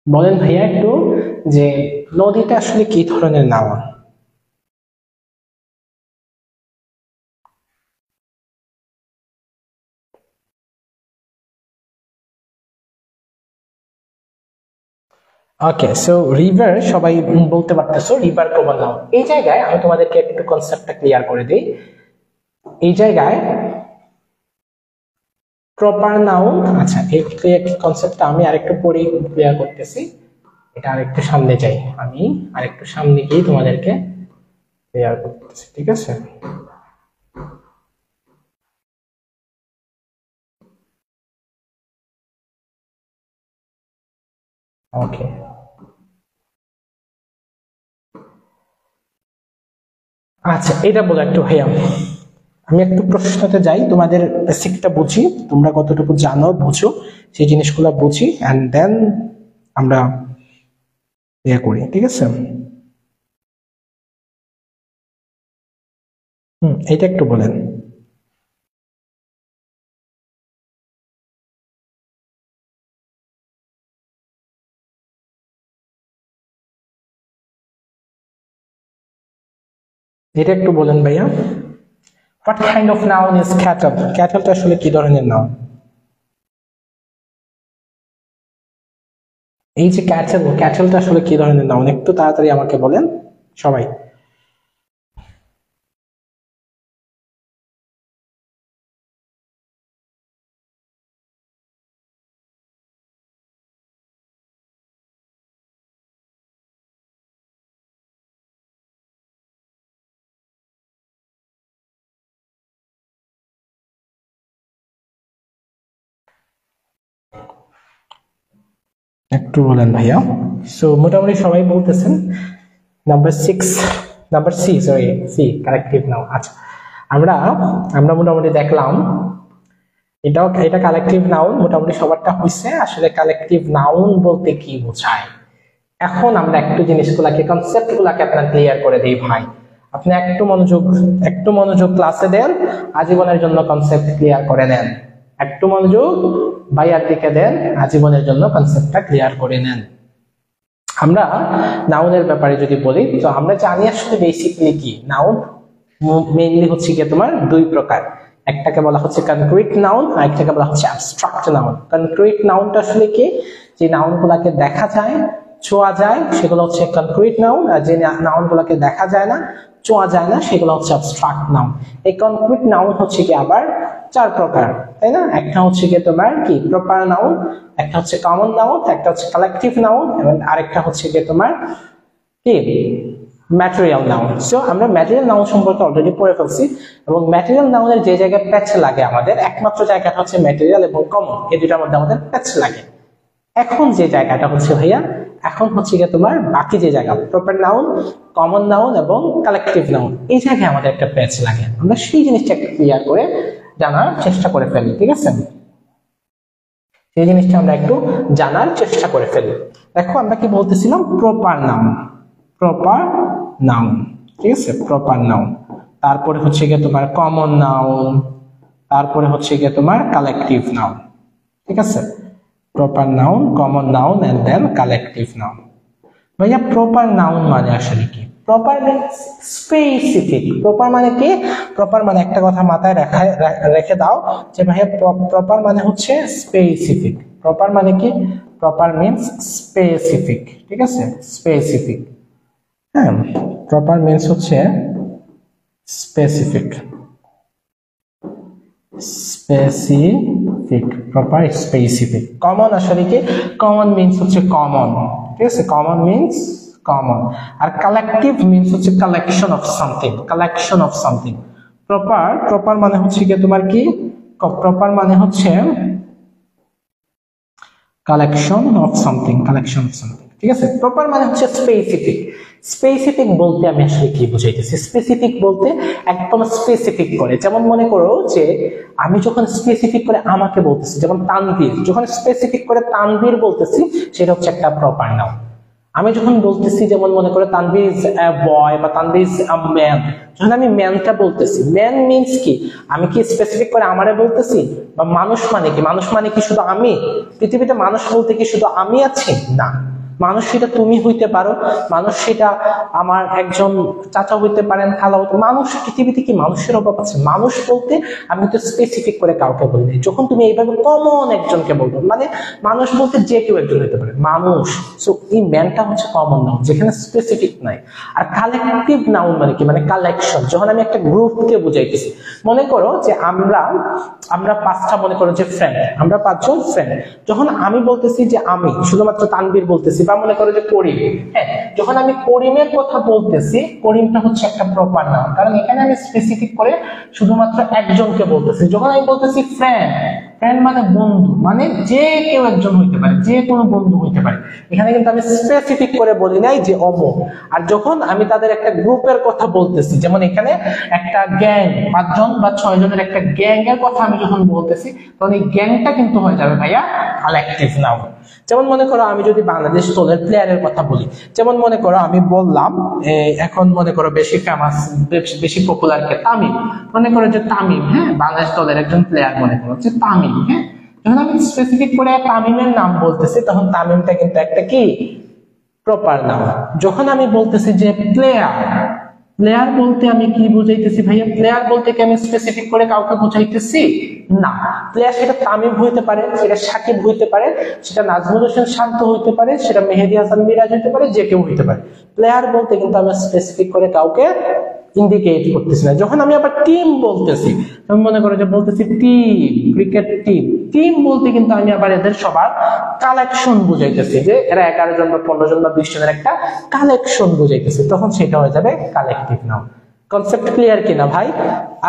বলেন ভাইয়া একটু, যে নদীটা আসলে কি ধরনের নাউন? ওকে, সো রিভার সবাই বলতে পারতেছো, রিভার কমন নাউন। এই জায়গায় আমি তোমাদেরকে একটু কনসেপ্টটা ক্লিয়ার করে দিই। এই জায়গায় প্রপার নাউন, আচ্ছা এই কনসেপ্টটা আমি আরেকটু পরে ক্লিয়ার করতেছি, এটা আরেকটু সামনে যাই, আমি আরেকটু সামনে গিয়ে তোমাদেরকে ক্লিয়ার করতেছি। ঠিক আছে, ওকে। আচ্ছা এটা বলো একটু ভাইয়া, আমি একটু প্রশ্নতে যাই, তোমাদের বেসিকটা বুঝি, তোমরা কতটুকু জানো বুঝো সেই জিনিসগুলো বুঝি, এন্ড দেন আমরা ইয়ে করি। ঠিক আছে, এটা একটু বলেন। এটা একটু বলেন ভাইয়া। What kind of noun is cattle? ক্যাটলটা আসলে কি ধরনের নাউন? এই যে ক্যাটল, ক্যাটলটা আসলে কি ধরনের নাউন একটু তাড়াতাড়ি আমাকে বলেন সবাই। একটু বলেন ভাইয়া। সো মোটামুটি সবাই বলতেছেন number 6, number C, sorry C collective noun. আচ্ছা, আমরা আমরা মোটামুটি দেখলাম এটা কালেকটিভ নাউন, মোটামুটি সবারটা হইছে। আসলে কালেকটিভ নাউন বলতে কি বোঝায়, এখন আমরা একটু জিনিসগুলাকে, কনসেপ্ট গুলাকে আপনার ক্লিয়ার করে দিই ভাই। আপনি একটু মনোযোগ ক্লাসে দেন, আজীবনের জন্য কনসেপ্ট ক্লিয়ার করে নেন। একটু মনোযোগ ভাইয়ার দিকে দেন, আজীবনের জন্য কনসেপ্টটা ক্লিয়ার করে নেন। আমরা নাউনের ব্যাপারে যদি বলি, তো আমরা জানি আসলে বেসিক্যালি কি নাউন মেইনলি হচ্ছে কি তোমার দুই প্রকার। একটাকে বলা হচ্ছে কনক্রিট নাউন, আর একটাকে বলা হচ্ছে অ্যাবস্ট্রাক্ট নাউন। কনক্রিট নাউনটা আসলে কি, যে নাউন গুলাকে দেখা যায়, ছোঁয়া যায়, সেগুলো হচ্ছে কনক্রিট নাউন। আর যে নাউন গুলাকে দেখা যায় না, ছোঁয়া যায় না, সেগুলো হচ্ছে অ্যাবস্ট্রাক্ট নাউন। এই কনক্রিট নাউন হচ্ছে কি আবার চার প্রকার, তাই না? একটা হচ্ছে কি তোমার কি প্রপার নাউন, একটা হচ্ছে কমন নাউন, একটা হচ্ছে কালেকটিভ নাউন, এবং আরেকটা হচ্ছে কি তোমার কি ম্যাটেরিয়াল নাউন। সো আমরা ম্যাটেরিয়াল নাউন সম্পর্কে অলরেডি পড়ে ফেলছি, এবং ম্যাটেরিয়াল নাউনের যে জায়গায় প্যাচ লাগে আমাদের, একমাত্র জায়গাটা হচ্ছে ম্যাটেরিয়াল এবং কমন, এই দুটার মধ্যে আমাদের প্যাচ লাগে। এখন যে জায়গাটা হচ্ছে ভাইয়া, এখন হচ্ছে গিয়ে তোমার বাকি যে জায়গা প্রপার নাউন, কমন নাউন এবং কালেকটিভ নাউন, এই জায়গায় আমাদের একটা প্যাচ লাগে। আমরা সেই জিনিসটা একটু ক্লিয়ার করে জানার চেষ্টা করে ফেলি, ঠিক আছে? সেই জিনিসটা আমরা একটু জানার চেষ্টা করে ফেলি। দেখো আমরা কি বলতেছিলাম, প্রপার নাউন, প্রপার নাউন, ঠিক আছে? প্রপার নাউন, তারপরে হচ্ছে গিয়ে তোমার কমন নাউন, তারপরে হচ্ছে গিয়ে তোমার কালেকটিভ নাউন, ঠিক আছে? Proper noun, common noun and then collective noun. ভাইয়া প্রপার নাউন মানে আসলে কি? Proper means specific. প্রপার মানে কি? প্রপার মানে একটা কথা মাথায় রেখে দাও যে ভাইয়া প্রপার মানে হচ্ছে স্পেসিফিক। প্রপার মানে কি? প্রপার মিন্স স্পেসিফিক, ঠিক আছে? স্পেসিফিক, হ্যাঁ, প্রপার মিন্স হচ্ছে specific, specific, proper specific. Common আসলে কি? কমন মিন্স হচ্ছে কমন, ঠিক আছে? Common means common. আর কালেকটিভ মিন্স হচ্ছে collection of something, collection of something. Proper মানে হচ্ছে কি তোমার কি? প্রপার মানে হচ্ছে collection of something, collection of something, ঠিক আছে? প্রপার মানে হচ্ছে স্পেসিফিক। স্পেসিফিক বলতে আমি আসলে কি বুঝাইতেছি? স্পেসিফিক বলতে একদম স্পেসিফিক করে, যেমন মনে করো যে আমি যখন স্পেসিফিক করে আমাকে বলতেছি, যেমন তানভীর, যখন স্পেসিফিক করে তানভীর বলতেছি, সেটা হচ্ছে একটা প্রপার নাউন। আমি যখন বলতেছি, যেমন মনে করো তানভীর ইজ আ বয় বা তানভীর ইজ আ ম্যান, যখন আমি ম্যানটা বলতেছি, ম্যান মিন্স কি? আমি কি স্পেসিফিক করে আমারে বলতেছি? বা মানুষ মানে কি? মানুষ মানে কি শুধু আমি? পৃথিবীতে মানুষ বলতে কি শুধু আমি আছি? না, মানুষ সেটা তুমি হইতে পারো, মানুষ সেটা আমার একজন চাচা হইতে পারেন, খালা হইতে। মানুষ পৃথিবীতে কি মানুষের অভাব আছে? মানুষ বলতে আমি তো স্পেসিফিক করে কাউকে বলি। যখন তুমি এইভাবে কমন একজনকে বলবো, মানে মানুষ বলতে যে কেউ একজন হইতে পারে মানুষ। সো এই ম্যানটা হচ্ছে কমন নাউন, যেখানে স্পেসিফিক নাই। আর কালেকটিভ নাউন মানে কি? মানে কালেকশন। যখন আমি একটা গ্রুপকে বুঝাইতেছি, মনে করো যে আমরা পাঁচটা, মনে করো যে ফ্রেন্ড, আমরা পাঁচজন ফ্রেন্ড। যখন আমি বলতেছি যে আমি শুধুমাত্র তানভীর বলতেছি, বা মনে করো যে করিম, হ্যাঁ, যখন আমি করিমের কথা বলতেছি, করিমটা হচ্ছে একটা প্রপার নাউন, কারণ এখানে আমি স্পেসিফিক করে শুধুমাত্র একজনকে বলতেছি। যখন আমি বলতেছি ফ্রেন্ড, ফ্রেন্ড মানে বন্ধু, মানে যে কেউ একজন হইতে পারে, যে কোনো বন্ধু হইতে পারে। এখানে কিন্তু আমি স্পেসিফিক করে বলি নাই যে অমুক। আর যখন আমি তাদের একটা গ্রুপের কথা বলতেছি, যেমন এখানে একটা গ্যাং, 5 জন বা 6 জনের একটা গ্যাং এর কথা আমি যখন বলতেছি, তখন এই গ্যাংটা কিন্তু হয়ে যাবে ভাইয়া কালেকটিভ নাউন। যেমন মনে করো আমি যদি বাংলাদেশ দলের প্লেয়ারের কথা বলি, যেমন মনে করো আমি বললাম এখন মনে করো বেশি ফেমাস, বেশি পপুলার কে তামিম, মনে করো যে তামিম, হ্যাঁ, বাংলাদেশ দলের একজন প্লেয়ার, মনে করো যে তামিম, হ্যাঁ। যখন আমি স্পেসিফিক করে তামিমের নাম বলতেছি, তখন তামিমটা কিন্তু একটা কি প্রপার নাউন। যখন আমি বলতেছি যে প্লেয়ার, প্লেয়ার বলতে আমি কি বুঝাইতেছি ভাইয়া? প্লেয়ার বলতে কি আমি স্পেসিফিক করে কাউকে বুঝাইতেছি? না। প্লেয়ার সেটা তামিম হইতে পারে, সেটা সাকিব হইতে পারে, সেটা নাজমুল হোসেন শান্ত হইতে পারে, সেটা মেহেদী হাসান মিরাজ হইতে পারে, যে কেউ হইতে পারে। প্লেয়ার বলতে কিন্তু আমি স্পেসিফিক করে কাউকে ইন্ডিকেট করতেছি না। যখন আমি আবার টিম বলতেছি, আমি মনে করো যে বলতেছি টিম, ক্রিকেট টিম, টিম বলতে কিন্তু আমি আবার এদের সবার কালেকশন বুঝাইতেছি, যে এরা 11 জন বা 15 জন বা 20 জনের একটা কালেকশন বুঝাইতেছি, তখন সেটা হয়ে যাবে কালেকটিভ নাউন। কনসেপ্ট ক্লিয়ার কিনা ভাই?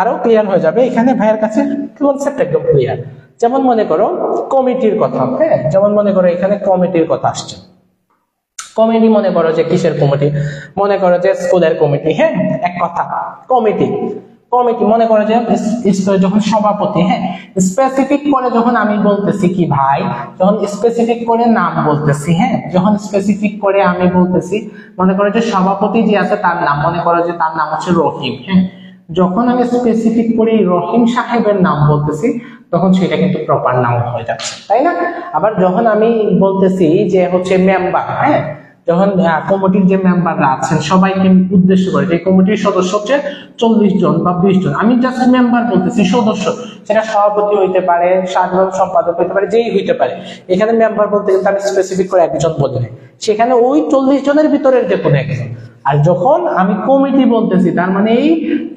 আরো ক্লিয়ার হয়ে যাবে এখানে ভাইয়ের কাছে, কনসেপ্ট একদম ক্লিয়ার। যেমন মনে করো কমিটির কথা, হ্যাঁ, যেমন মনে করো এখানে কমিটির কথা আসছে। কমিটি মনে করো যে কিসের কমিটি? মনে করো যে স্কুলের কমিটি, হ্যাঁ, এক কথা কমিটি। কমিটি মনে করো যে যখন সভাপতি, হ্যাঁ, স্পেসিফিক করে যখন আমি বলতেছি কি ভাই, যখন স্পেসিফিক করে নাম বলতেছি, হ্যাঁ, যখন স্পেসিফিক করে আমি বলতেছি, মনে করো যে সভাপতি যে আছে তার নাম, মনে করো যে তার নাম হচ্ছে রহিম, হ্যাঁ, যখন আমি স্পেসিফিক করে রহিম সাহেবের নাম বলতেছি, তখন সেটা কিন্তু প্রপার নাম হয়ে যাচ্ছে, তাই না? আবার যখন আমি বলতেছি যে হচ্ছে মেম্বার, হ্যাঁ, যখন কমিটির যে মেম্বাররা আছেন সবাইকে উদ্দেশ্য করে, যে কমিটির সদস্য হচ্ছে 40 জন বা 20 জন, আমি জাস্ট মেম্বার বলতেছি, সদস্য, সেটা সভাপতি হইতে পারে, সাধারণ সম্পাদক হইতে পারে, যেই হইতে পারে। এখানে মেম্বার বলতে কিন্তু আমি স্পেসিফিক করে একজন বলি না, সেখানে ওই 40 জনের ভিতরের যে কোনো একজন। আর যখন আমি কমিটি বলতেছি, তার মানে এই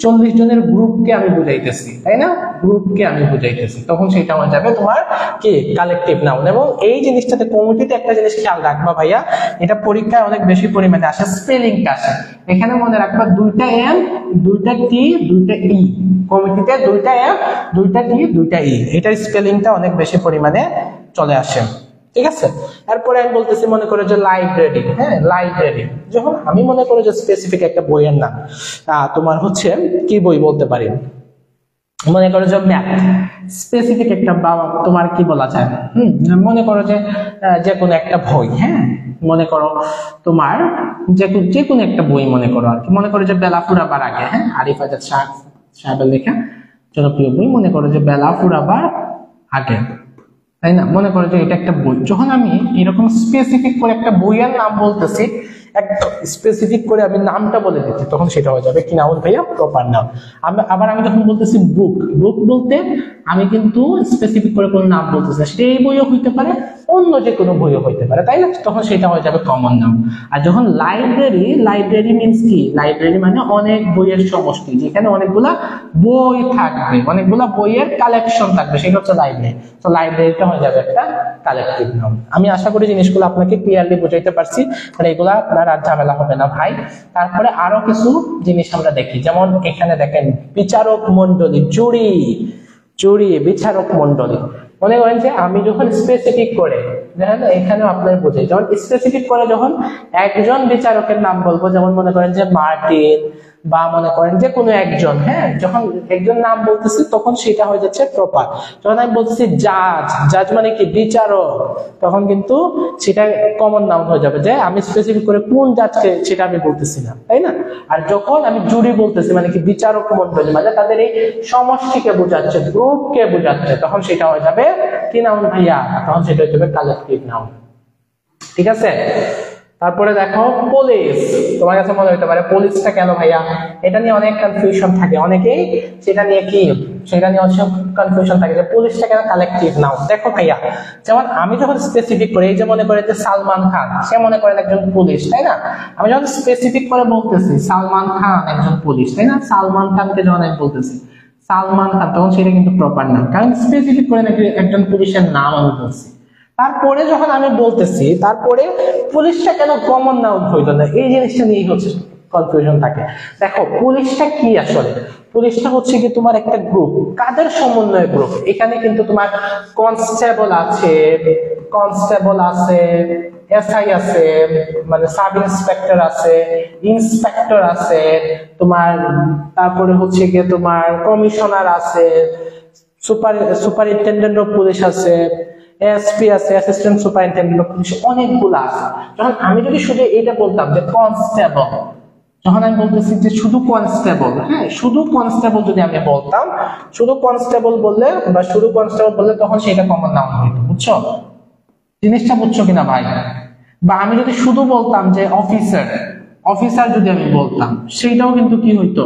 40 জনের গ্রুপকে আমি বুঝাইতেছি, তাই না? গ্রুপকে আমি বুঝাইতেছি, তখন সেটা হয়ে যাবে তোমার কি কালেকটিভ নাউন। এবং এই জিনিসটাতে কমিটিতে একটা জিনিস খেয়াল রাখবা ভাইয়া, এটা পরীক্ষায় অনেক বেশি পরিমাণে আসে, স্পেলিংটা আসে। এখানে মনে রাখবা 2টা এম, 2টা টি, 2টা ই। কমিটিতে 2টা এম, 2টা টি, 2টা ই, এটার স্পেলিংটা অনেক বেশি পরিমাণে চলে আসে, ঠিক আছে? এরপরে আমি বলতেছি মনে করো যে লাইব্রেরি, হ্যাঁ, লাইব্রেরি। যখন আমি মনে করো যে স্পেসিফিক একটা বইয়ের নাম, তোমার হচ্ছে কি বই বলতে পারি, মনে করো যে ম্যাথ, স্পেসিফিক একটা, বা তোমার কি বলা যায়, মনে করো যে যে কোনো একটা বই, হ্যাঁ, মনে করো তোমার যে কোনো একটা বই মনে করো আর কি, মনে করো যে বেলা ফুরাবার আগে, হ্যাঁ, আরিফ আজাদ সাহেবের লেখা জনপ্রিয় বই, মনে করো যে বেলা ফুরাবার আগে, তাই না? মনে করো যে এটা একটা বই। যখন আমি এরকম স্পেসিফিক করে একটা বইয়ের নাম বলতেছি, একদম স্পেসিফিক করে আমি নামটা বলে দিচ্ছি, তখন সেটা হয়ে যাবে কি নাউন ভাইয়া? Proper noun. আবার আমি যখন বলতেছি বুক, বুক বলতে আমি কিন্তু স্পেসিফিক করে কোনো নাম বলতেছি না, সেটা এই বইও হইতে পারে, অন্য যে কোনো বইও হইতে পারে, তাই না? তখন সেটা হয়ে যাবে কমন নাউন। আর যখন লাইব্রেরি, লাইব্রেরি মিন্স কি? লাইব্রেরি মানে অনেক বইয়ের সমষ্টি, যেখানে অনেকগুলা বই থাকবে, অনেকগুলা বইয়ের কালেকশন থাকবে, সেটা হচ্ছে লাইব্রেরি। তো লাইব্রেরিটা হয়ে যাবে একটা কালেকটিভ নাউন। আমি আশা করি জিনিসগুলো আপনাকে ক্লিয়ারলি বুঝাইতে পারছি, মানে এগুলা আপনার আর ঝামেলা হবে না ভাই। তারপরে আরো কিছু জিনিস আমরা দেখি, যেমন এখানে দেখেন বিচারক মন্ডলী, জুরি, জুরি, বিচারক মন্ডলী। মনে করেন যে আমি যখন স্পেসিফিক করে, দেখেন এখানেও আপনার বোঝাই, যখন স্পেসিফিক করে যখন একজন বিচারকের নাম বলবো, যেমন মনে করেন যে মার্টিন, বা মনে করেন যে কোনো একজন, হ্যাঁ, যখন একজন নাম বলতেছি তখন সেটা হয়ে যাচ্ছে প্রপার। যখন আমি বলতেছি জাজ, জাজ মানে কি? বিচারক, তখন কিন্তু সেটা কমন নাউন হয়ে যাবে, যে আমি স্পেসিফিক করে কোন জাজকে সেটা আমি বলতেছি না, তাই না? আর যখন আমি জুরি বলতেছি, মানে কি? বিচারক মন্ডলী, মানে তাদের এই সমষ্টিকে বোঝাচ্ছে, গ্রুপকে বোঝাচ্ছে, তখন সেটা হয়ে যাবে কি নাউন ভাইয়া? তখন সেটা হয়ে যাবে কালেকটিভ নাউন, ঠিক আছে? তারপরে দেখো পুলিশ, তোমার কাছে মনে হতে পারে পুলিশটা কেন ভাইয়া? এটা নিয়ে অনেক কনফিউশন থাকে, অনেকেই সেটা নিয়ে কনফিউশন থাকে যে পুলিশটা কেন কালেকটিভ নাউন। দেখো ভাইয়া, যেমন আমি যখন স্পেসিফিক করে, এই যে মনে করে যে সালমান খান, সে মনে করেন একজন পুলিশ, তাই না? আমি যখন স্পেসিফিক করে বলতেছি সালমান খান একজন পুলিশ, তাই না? সালমান খানকে যখন আমি বলতেছি সালমান খান, তখন সেটা কিন্তু প্রপার নাম, কারণ স্পেসিফিক করে নাকি একজন পুলিশের নাম আমি বলছি। তারপরে যখন আমি বলতেছি, তারপরে পুলিশটা কেন কমন নাউন হইল না, এই জিনিসটা নিয়েই হচ্ছে কনফিউশন থাকে। দেখো পুলিশটা কি আসলে? পুলিশটা হচ্ছে কি তোমার একটা গ্রুপ, কাদের সমন্বয় গ্রুপ? এখানে কিন্তু তোমার কনস্টেবল আছে, এসআই আছে, মানে সাব ইন্সপেক্টর আছে, ইন্সপেক্টর আছে তোমার, তারপরে হচ্ছে গিয়ে তোমার কমিশনার আছে, সুপারিনটেন্ডেন্ট অফ পুলিশ আছে, এসপি আছে, অ্যাসিস্ট্যান্ট সুপারিনটেন্ডেন্ট অফ পুলিশ, অনেকগুলো আছে। যখন আমি যদি শুধু এটা বলতাম যে কনস্টেবল, যখন আমি বলতেছি যে শুধু কনস্টেবল, হ্যাঁ, শুধু কনস্টেবল যদি আমি বলতাম, শুধু কনস্টেবল বললে বা শুধু কনস্টেবল বললে, তখন সেটা কমন নাউন হইতো, বুঝছো? জিনিসটা বুঝছো কিনা ভাই? বা আমি যদি শুধু বলতাম যে অফিসার, অফিসার যদি আমি বলতাম সেইটাও কিন্তু কি হইতো,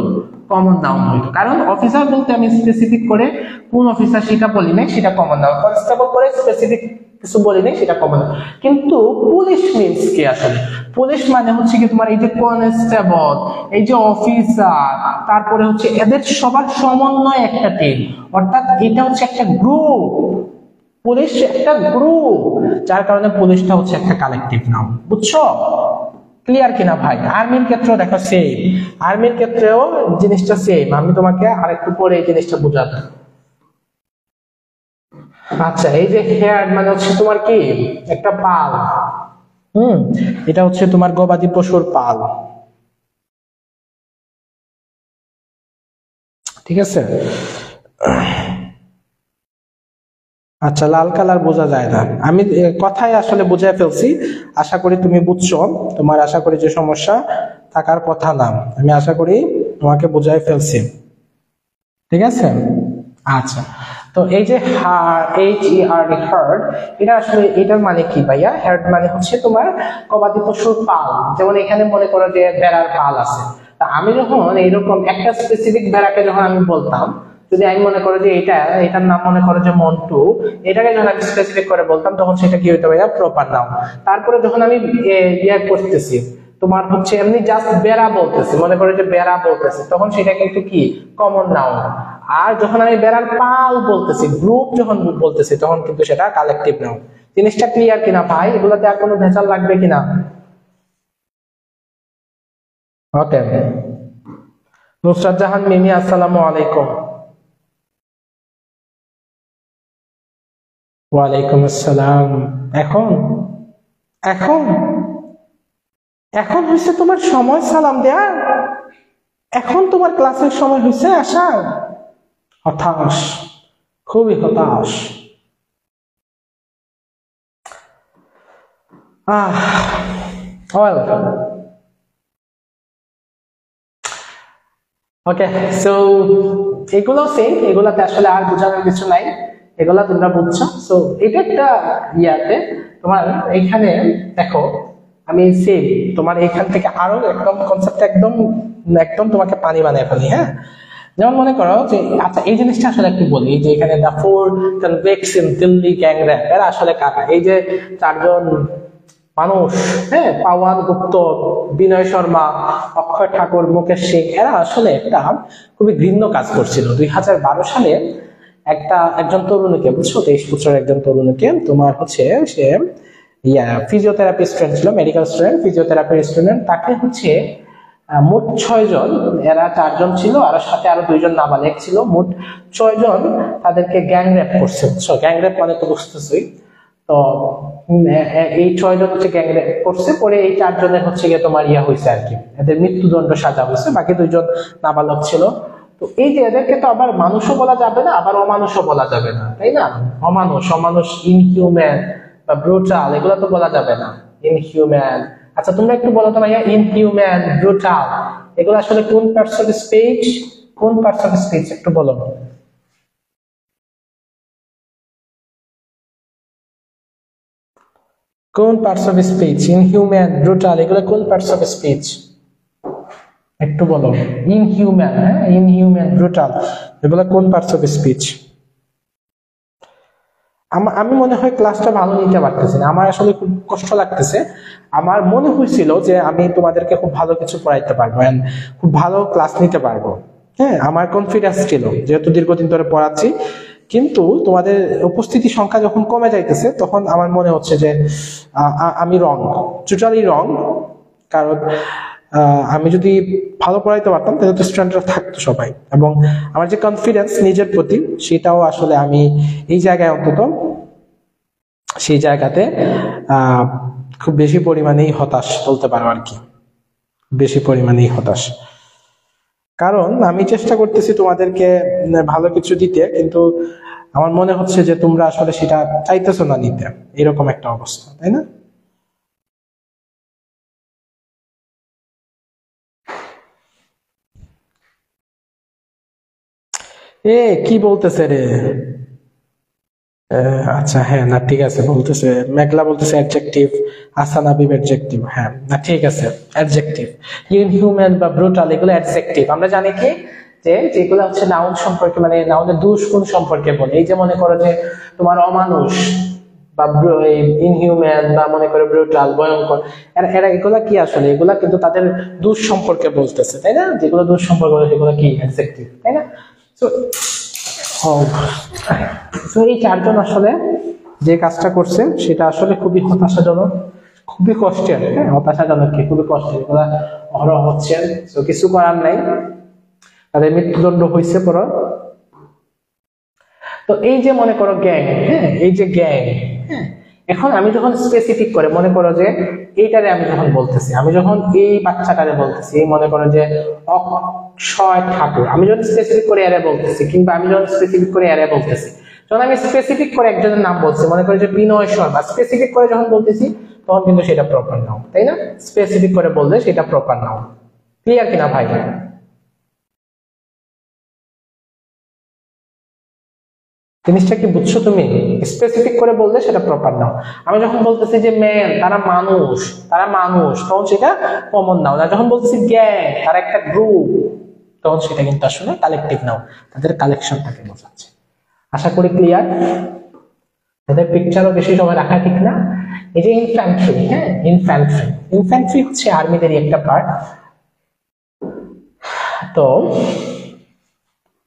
কমন নাউন হইতো। কারণ অফিসার বলতে আমি স্পেসিফিক করে কোন অফিসার সেটা বলি নাই, সেটা কমন নাউন। কনস্টেবল করে স্পেসিফিক কিছু বলি নাই, সেটা কমন। কিন্তু পুলিশ মিন্স কি আসলে? পুলিশ মানে হচ্ছে কি তোমার এই যে কনস্টেবল, এই যে অফিসার, তারপরে হচ্ছে এদের সবার সমন্বয় একটা টিম, অর্থাৎ এটা হচ্ছে একটা গ্রুপ। পুলিশ একটা গ্রুপ, যার কারণে পুলিশটা হচ্ছে একটা কালেকটিভ নাউন। বুঝছো? ক্লিয়ার কিনা ভাই? আর্মির ক্ষেত্রেও দেখো সেম, আর্মির ক্ষেত্রেও জিনিসটা সেম। আমি তোমাকে আরেকটু পরে এই জিনিসটা বুঝাবো। আচ্ছা, এই যে হেয়ার মানে হচ্ছে তোমার কি একটা পাল। এটা হচ্ছে তোমার গবাদি পশুর পাল, ঠিক আছে? আচ্ছা, লাল কালার বোঝা যায় না, আমি কথায় আসলে বুঝাই ফেলছি। আশা করি তুমি বুঝছো। তোমার আশা করি যে সমস্যা থাকার কথা না, আমি আশা করি তোমাকে বুঝাই ফেলছি, ঠিক আছে? আচ্ছা, তো এই যে HERD, এটা আসলে এটার মানে কি ভাইয়া? হেয়ার্ড মানে হচ্ছে তোমার গবাদি পশুর পাল। যেমন এখানে মনে করো যে বেড়ার পাল আছে, তা আমি যখন এইরকম একটা স্পেসিফিক বেড়াকে যখন আমি বলতাম, যদি আমি মনে করো যে এটার নাম মনে করো যে মন্টু, এটাকে যখন আমি স্পেসিফিক করে বলতাম তখন সেটা কি হইতে ভাইয়া? Proper noun. তারপরে যখন আমি ইয়ে করতেছি, তোমার হচ্ছে এমনি জাস্ট বেড়া বলতেছি, মনে করো যে বেড়া বলতেছি, তখন সেটা কিন্তু কি কমন নাউন। আর যখন আমি বেড়ার পাল বলতেছি, গ্রুপ যখন বলতেছি, তখন কিন্তু সেটা কালেকটিভ নাউন। জিনিসটা ক্লিয়ার কিনা ভাই? এগুলোতে আর কোনো ভেজাল লাগবে কিনা? ওকে, নুসরাত জাহান মিমি, আসসালামু আলাইকুম। ওয়ালাইকুম আসসালাম। এখন এখন এখন হয়েছে তোমার সময় সালাম দেয়ার? এখন তোমার ক্লাসের সময় হয়েছে আসার? হতাশ, খুবই হতাশ। ওকে, সো এগুলো সেম, এগুলাতে আসলে আর বোঝানোর কিছু নাই, এগুলা তোমরা বুঝছো। সো এটা একটা ইয়াতে তোমার এইখানে দেখো, আমি সেম তোমার এইখান থেকে আরো একদম কনসেপ্ট একদম একদম তোমাকে পানি বানিয়ে ফেলি। হ্যাঁ, যেমন মনে করো যে, আচ্ছা এই জিনিসটা আসলে একটু বলি, এই যে এখানে the four convicts in Delhi gang rape, এরা আসলে কারা? এই যে চারজন মানুষ, হ্যাঁ, পাওয়ান গুপ্ত, বিনয় শর্মা, অক্ষয় ঠাকুর, মুকেশ সিং, এরা আসলে একটা খুবই ঘৃণ্য কাজ করছিল 2012 সালে। একজন তরুণীকে, বুঝছো, 23 বছরের একজন তরুণীকে, তোমার হচ্ছে সে ফিজিওথেরাপি স্টুডেন্ট ছিল, মেডিকেল স্টুডেন্ট, ফিজিওথেরাপি স্টুডেন্ট। তাকে হচ্ছে মোট 6 জন, এরা 4 জন ছিল, আর সাথে আরো 2 জন নাবালেক ছিল, মোট 6 জন তাদেরকে গ্যাং রেপ করছে। বুঝছো, গ্যাং রেপ মানে তো বুঝতেছই। তো এই 6 জন হচ্ছে গ্যাং রেপ করছে, পরে এই 4 জনের হচ্ছে গিয়ে তোমার ইয়া হয়েছে আর কি, এদের মৃত্যুদণ্ড সাজা হয়েছে, বাকি 2 জন নাবালক ছিল। তো এই যে এদেরকে তো আবার মানুষও বলা যাবে না, আবার অমানুষও বলা যাবে না, তাই না? অমানুষ, ইনহিউম্যান বা ব্রুটাল, এগুলো তো বলা যাবে না। ইনহিউম্যান, আচ্ছা তোমরা একটু বলো তো ভাইয়া, ইনহিউম্যান, ব্রুটাল, এগুলো আসলে কোন পার্টস অফ স্পিচ? কোন পার্টস অফ স্পিচ একটু বলো। কোন parts of speech? Inhuman, brutal, এগুলো কোন পার্টস অফ স্পিচ? একটু বলো। ইনহিউম্যান, হ্যাঁ, ইনহিউম্যান, ব্রুটাল, এগুলো কোন পার্টস অফ স্পিচ? আমি মনে হয় ক্লাসটা ভালো নিতে পারতেছি না, আমার আসলে খুব কষ্ট লাগতেছে। আমার মনে হয়েছিল যে আমি তোমাদেরকে খুব ভালো কিছু পড়াইতে পারবো, খুব ভালো ক্লাস নিতে পারবো। হ্যাঁ, আমার কনফিডেন্স ছিল, যেহেতু দীর্ঘদিন ধরে পড়াচ্ছি। কিন্তু তোমাদের উপস্থিতি সংখ্যা যখন কমে যাইতেছে, তখন আমার মনে হচ্ছে যে আমি রং, টোটালি রং। কারণ আমি যদি ভালো পড়াইতে পারতাম তাহলে তো স্টুডেন্টরা থাকতো সবাই, এবং আমার যে কনফিডেন্স নিজের প্রতি, সেটাও আসলে আমি এই জায়গায় অন্তত সেই জায়গাতে আহ খুব বেশি পরিমাণেই হতাশ বলতে পারো আর কি, বেশি পরিমাণেই হতাশ। কারণ আমি চেষ্টা করতেছি তোমাদেরকে ভালো কিছু দিতে, কিন্তু আমার মনে হচ্ছে যে তোমরা আসলে সেটা চাইতেছো না নিতে, এরকম একটা অবস্থা, তাই না? এ কি বলতেছে রে? আচ্ছা হ্যাঁ না ঠিক আছে বলতেছে মেঘলা বলতেছে অ্যাডজেক্টিভ, হাসান হাবিব অ্যাডজেক্টিভ, হ্যাঁ না ঠিক আছে অ্যাডজেক্টিভ। ইনহিউম্যান বা ব্রুটাল এগুলো অ্যাডজেক্টিভ। আমরা জানি কি যে যেগুলো হচ্ছে নাউন সম্পর্কে মানে নাউনের দুষ্গুণ সম্পর্কে বলে, এই যে মনে করো যে তোমার অমানুষ বা ইনহিউম্যান বা মনে করো ব্রুটাল ভয়ঙ্কর, এরা এগুলা কি আসলে এগুলা কিন্তু তাদের দুষ সম্পর্কে বলতেছে তাই না, যেগুলো দুষ সম্পর্কে বলে সেগুলো কি অ্যাডজেক্টিভ তাই না। তো এই চারজন আসলে যে কাজটা করছে সেটা আসলে খুবই হতাশাজনক, খুবই কষ্টের, হ্যাঁ হতাশাজনক কি খুবই কষ্টের, এগুলা অহরহ হচ্ছে। তো কিছু করার নাই, তাদের মৃত্যুদণ্ড হয়েছে পরে। তো এই যে মনে করো গ্যাং, হ্যাঁ এই যে গ্যাং, হ্যাঁ এখন আমি যখন স্পেসিফিক করে মনে করো যে এইটারে আমি যখন বলতেছি, আমি যখন এই বাচ্চাটারে বলতেছি, মনে করো যে অক্ষয় ঠাকুর, আমি যখন স্পেসিফিক করে এরে বলতেছি, কিংবা আমি যখন স্পেসিফিক করে এরে বলতেছি, যখন আমি স্পেসিফিক করে একজনের নাম বলছি, মনে করো যে বিনয় শর্মা, স্পেসিফিক করে যখন বলতেছি তখন কিন্তু সেটা প্রপার নাউন তাই না, স্পেসিফিক করে বললে সেটা প্রপার নাউন। ক্লিয়ার কিনা ভাই? জিনিসটা কি বুঝছো তুমি? স্পেসিফিক করে বললে সেটা প্রপার নাউন। আমি যখন বলতেছি যে ম্যান তারা মানুষ, তারা মানুষ, তখন সেটা কমন নাউন। আর যখন বলতেছি গ্যাং তারা একটা গ্রুপ, তখন সেটা কিন্তু আসলে কালেকটিভ নাউন, তাদের কালেকশনটাকে বোঝাচ্ছে। আশা করি ক্লিয়ার। তাদের পিকচারও বেশি সময় রাখা ঠিক না। এই যে ইনফ্যান্ট্রি, হ্যাঁ ইনফ্যান্ট্রি, ইনফ্যান্ট্রি হচ্ছে আর্মিদেরই একটা পার্ট। তো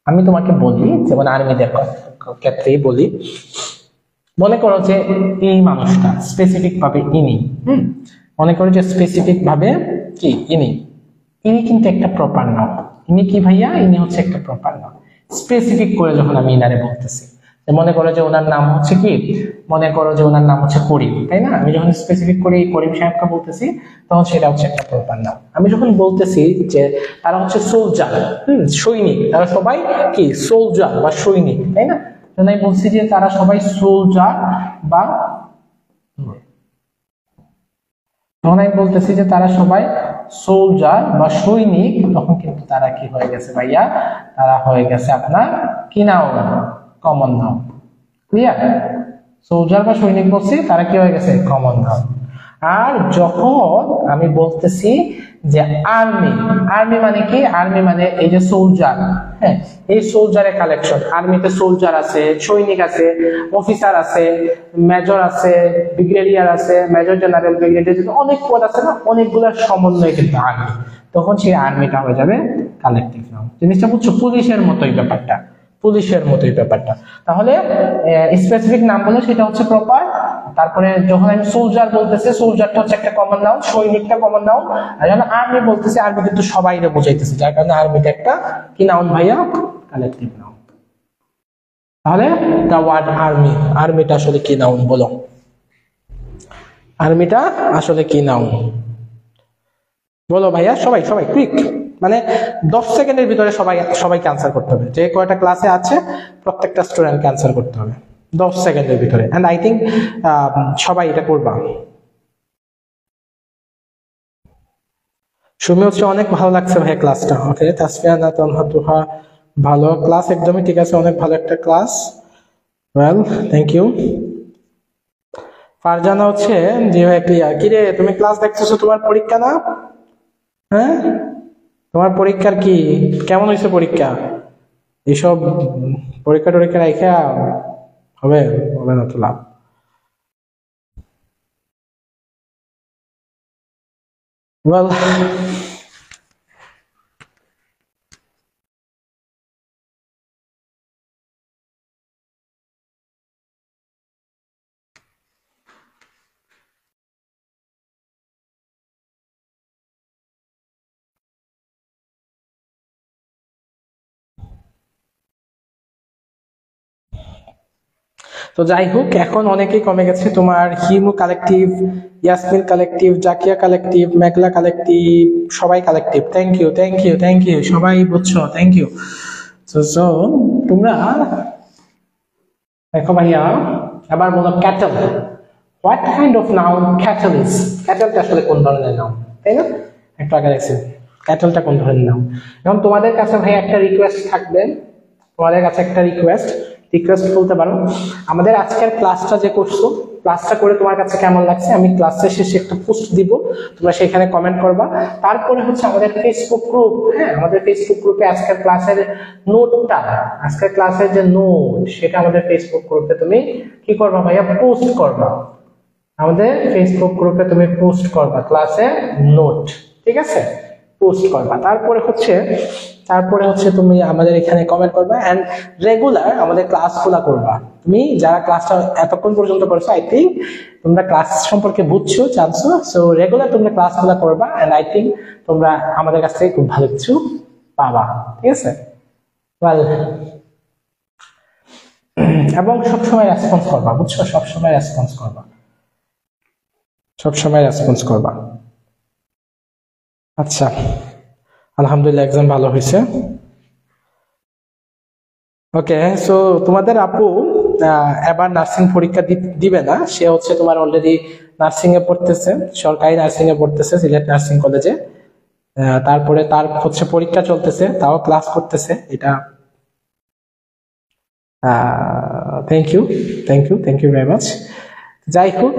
আমি তোমাকে বলি, যেমন আর্মিদের ক্ষেত্রেই বলি, মনে করো যে এই মানুষটা স্পেসিফিক ভাবে ইনি, মনে করো যে স্পেসিফিক ভাবে কি ইনি, ইনি কিন্তু একটা প্রপার নাউন। ইনি কি ভাইয়া? ইনি হচ্ছে একটা প্রপার নাউন। স্পেসিফিক করে যখন আমি ইনারে বলতেছি, মনে করো যে ওনার নাম হচ্ছে কি, মনে করো যে ওনার নাম হচ্ছে করিম তাই না, আমি যখন স্পেসিফিক করে এই করিম সাহেবকে বলতেছি তখন সেটা হচ্ছে একটা প্রপার নাউন। আমি যখন বলতেছি যে তারা হচ্ছে সোলজার, সৈনিক, তারা সবাই কি সোলজার বা সৈনিক তাই না, যখন আমি বলছি যে তারা সবাই সোলজার বা, যখন আমি বলতেছি যে তারা সবাই সোলজার বা সৈনিক, তখন কিন্তু তারা কি হয়ে গেছে ভাইয়া? তারা হয়ে গেছে আপনার কি noun? Common noun. Clear? Soldier বা সৈনিক বলছি, তারা কি হয়ে গেছে? Common noun. আর যখন আমি বলতেছি যে আর্মি, আর্মি মানে কি? আর্মি মানে এই যে সোলজার, হ্যাঁ এই সোলজারের কালেকশন। আর্মিতে সোলজার আছে, সৈনিক আছে, অফিসার আছে, মেজর আছে, ব্রিগেডিয়ার আছে, মেজর জেনারেল, ব্রিগেডিয়ার, অনেক পদ আছে না, অনেকগুলোর সমন্বয় কিন্তু আর্মি। তখন সেই আর্মিটা হয়ে যাবে কালেকটিভ নাউন। জিনিসটা বুঝছো? পুলিশের মতোই ব্যাপারটা, পুলিশের মতোই ব্যাপারটা। তাহলে স্পেসিফিক নাম বলে সেটা হচ্ছে প্রপার। তারপরে যখন আমি সোলজার বলতেছি, সোলজারটা হচ্ছে একটা কমন নাউন, সৈনিকটা কমন নাউন। আর যখন আর্মি বলতেছি, আর্মি কিন্তু সবাইরে বোঝাইতেছে, যার কারণে আর্মিটা একটা কি নাউন ভাইয়া? Collective noun. তাহলে দ্য ওয়ার্ড আর্মি, আর্মিটা আসলে কি নাউন বলো? আর্মিটা আসলে কি নাউন বলো ভাইয়া? সবাই সবাই কুইক, মানে 10 সেকেন্ডের ভিতরে সবাইকে আনসার করতে হবে। যে কয়টা ক্লাসে আছে প্রত্যেকটা স্টুডেন্টকে আনসার করতে হবে 10 সেকেন্ডের ভিতরে। এন্ড আই থিঙ্ক সবাই এটা করবা। শুনে হচ্ছে অনেক ভালো লাগছে ভাইয়া ক্লাসটা। ওকে তাসফিয়া না তনহা তুহা, ভালো ক্লাস, একদমই ঠিক আছে, অনেক ভালো একটা class. Well thank you. Farzana হচ্ছে জি ভাই ক্লিয়ার। কিরে তুমি ক্লাস দেখতেছো, তোমার পরীক্ষা না? হ্যাঁ তোমার পরীক্ষার কি কেমন হয়েছে পরীক্ষা? এইসব পরীক্ষা টরীক্ষা রাইখা হবে হবে না তো লাভ। ওয়েল তো যাই হোক, এখন অনেকেই কমে গেছে। তোমার Himu collective, Yasmin collective, Zakia collective, Meghla collective, সবাই collective. Thank you thank you thank you, সবাই বুঝছো, থ্যাংক ইউ। সো তোমরা দেখো ভাইয়া, এবার বলো cattle. What kind of noun cattle is? ক্যাটলটা আসলে কোন ধরনের নাউন তাই না? একটু আগে দেখছি ক্যাটলটা কোন ধরনের নাউন। এখন তোমাদের কাছে ভাই একটা রিকোয়েস্ট থাকবে, তোমাদের কাছে একটা রিকোয়েস্ট, রিকোয়েস্ট বলতে পারো। আমাদের আজকের ক্লাসটা যে করছো, ক্লাসটা করে তোমার কাছে কেমন লাগছে আমি ক্লাসের শেষে একটা পোস্ট দিব, তোমরা সেখানে কমেন্ট করবা। তারপরে হচ্ছে আমাদের ফেসবুক গ্রুপ, হ্যাঁ আমাদের ফেসবুক গ্রুপে আজকের ক্লাসের নোটটা, আজকের ক্লাসের যে নোট সেটা আমাদের ফেসবুক গ্রুপে তুমি কি করবা ভাইয়া, পোস্ট করবা। আমাদের ফেসবুক গ্রুপে তুমি পোস্ট করবা ক্লাসের নোট, ঠিক আছে, পোস্ট করবা। তারপরে হচ্ছে তুমি আমাদের এখানে কমেন্ট করবা এন্ড রেগুলার আমাদের ক্লাসগুলো করবা। তুমি যারা ক্লাসটা এতক্ষণ পর্যন্ত করছো, আই থিঙ্ক তোমরা ক্লাস সম্পর্কে বুঝছো, জানছো। সো রেগুলার তোমরা ক্লাসগুলো করবা এন্ড আই থিঙ্ক তোমরা আমাদের কাছ থেকে খুব ভালো কিছু পাবা, ঠিক আছে। এবং সবসময় রেসপন্স করবা, বুঝছো, সবসময় রেসপন্স করবা, সবসময় রেসপন্স করবা। আচ্ছা, আলহামদুলিল্লাহ এক্সাম ভালো হয়েছে। ওকে, সো তোমাদের আপু এবার নার্সিং পরীক্ষা দিবে না, সে হচ্ছে তোমার অলরেডি নার্সিং এ পড়তেছে, সরকারি নার্সিং এ পড়তেছে সিলেট নার্সিং কলেজে। তারপরে তার হচ্ছে পরীক্ষা চলতেছে, তাও ক্লাস করতেছে। এটা thank you, thank you, thank you very much. যাই হোক,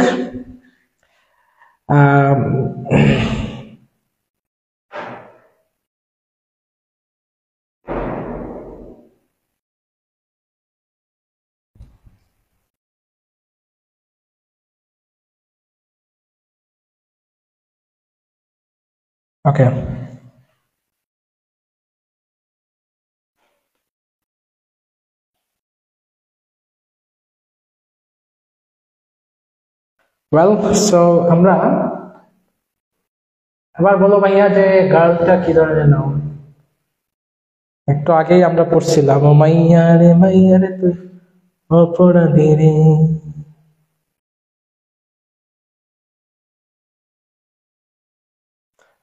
ওকে, ওয়েল, সো আমরা আবার বলো ভাইয়া যে গার্লটা কি ধরনের নাম? একটু আগেই আমরা পড়ছিলাম, ও মাইয়া রে তুই অপরাধী রে।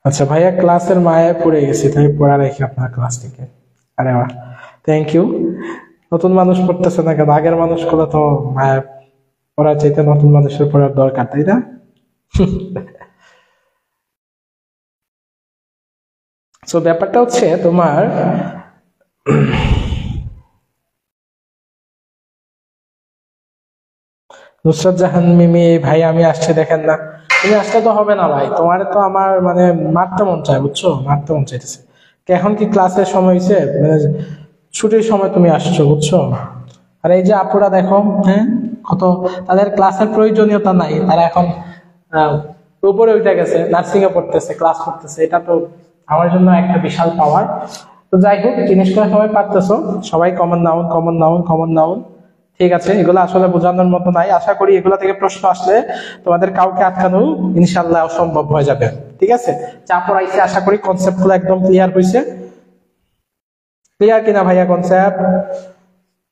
আচ্ছা ভাইয়া ক্লাসের মায়ায় পড়ে গেছি, তাই পড়া রেখে আপনার ক্লাস থেকে। আরে বাহ, থ্যাংক ইউ। নতুন মানুষ পড়তেছে না কেন? আগের মানুষগুলো তো মায়া পড়ার চাইতে নতুন মানুষের পড়ার দরকার, তাই না? সো ব্যাপারটা হচ্ছে তোমার নুসরাত জাহান মিমি, ভাই আমি আসছি দেখেন না। তুমি আসলে তো হবে না ভাই, তোমার তো আমার মানে মারতে মন চায়, বুঝছো, মারতে মন চাইতেছে। এখন কি ক্লাসের সময় হয়েছে? মানে ছুটির সময় তুমি আসছো, বুঝছো। আর এই যে আপুরা দেখো, হ্যাঁ, কত তাদের ক্লাসের প্রয়োজনীয়তা নাই, তারা এখন আহ, উপরে উঠে গেছে, নার্সিং এ পড়তেছে, ক্লাস করতেছে। এটা তো আমার জন্য একটা বিশাল পাওয়ার। তো যাই হোক, জিনিসগুলো সবাই পারতেছো, সবাই common noun, common noun, common noun, ঠিক আছে। এগুলো আসলে বোঝানোর মতো নাই। আশা করি এগুলো থেকে প্রশ্ন আসলে তোমাদের কাউকে আটকানো ইনশাল্লাহ অসম্ভব হয়ে যাবে, ঠিক আছে। যা পড়াইছে আশা করি কনসেপ্ট গুলো একদম ক্লিয়ার হয়েছে। ক্লিয়ার কিনা ভাইয়া কনসেপ্ট?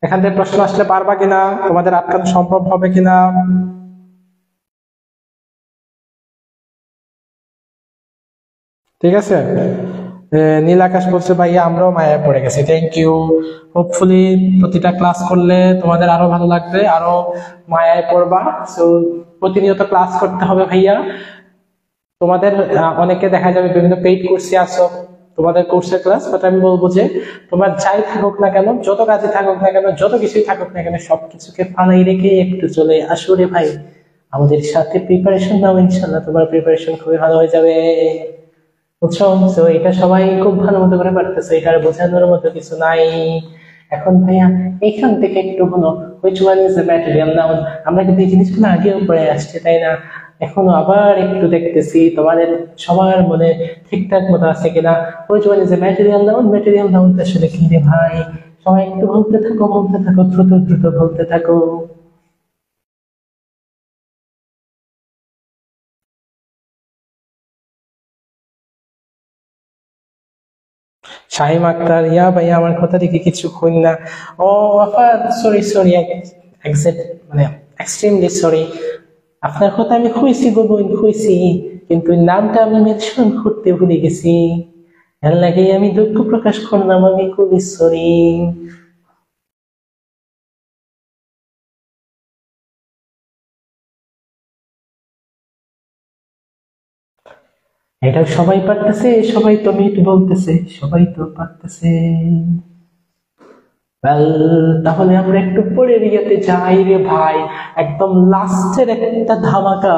এখান থেকে প্রশ্ন আসলে পারবা কিনা, তোমাদের আটকানো সম্ভব হবে কিনা? ঠিক আছে। নীল আকাশ বলছে ভাইয়া আমরাও মায়ায় পড়ে গেছি, থ্যাংক ইউ। হোপফুলি প্রতিটা ক্লাস করলে তোমাদের আরো ভালো লাগবে, আরো মায়ায় পড়বা। সো প্রতিনিয়ত ক্লাস করতে হবে ভাইয়া। তোমাদের অনেকে দেখা যাবে বিভিন্ন পেইড কোর্সে আসো, তোমাদের কোর্সের ক্লাস, বাট আমি বলবো যে তোমার যাই থাকুক না কেন, যত কাজে থাকুক না কেন, যত কিছুই থাকুক না কেন, সবকিছুকে ফালাই রেখে একটু চলে আসো রে ভাই, আমাদের সাথে প্রিপারেশন নাও, ইনশাল্লাহ তোমার প্রিপারেশন খুবই ভালো হয়ে যাবে, বুঝছো। তো এটা সবাই খুব ভালো মতো করে পারতেছে, এটা আর বোঝানোর মতো কিছু নাই। এখন ভাইয়া এইখান থেকে একটু হলো which one is the material noun, আমরা কিন্তু এই জিনিসগুলো আগেও পড়ে আসছি, তাই না? এখনো আবার একটু দেখতেছি তোমাদের সবার মনে ঠিকঠাক মতো আছে কিনা। which one is the material noun, material noun আসলে কি রে ভাই? সবাই একটু বলতে থাকো, বলতে থাকো, দ্রুত দ্রুত বলতে থাকো। শাহিম আক্তার, ইয়া ভাইয়া আমার কথা দেখি কিছু হইল না। ও আফা, সরি সরি, এক্সাক্ট মানে এক্সট্রিমলি সরি। আপনার কথা আমি খুঁজছি গো বোন, খুঁজছি, কিন্তু নামটা আমি মেনশন করতে ভুলে গেছি, এর লাগে আমি দুঃখ প্রকাশ করলাম, আমি খুবই সরি। এটা সবাই পারতেছে, সবাই তো মিট বলতেছে, সবাই তো পারতেছে। ওয়েল, তাহলে আমরা একটু পরের ইয়েতে যাই রে ভাই, একদম লাস্টের একটা ধামাকা।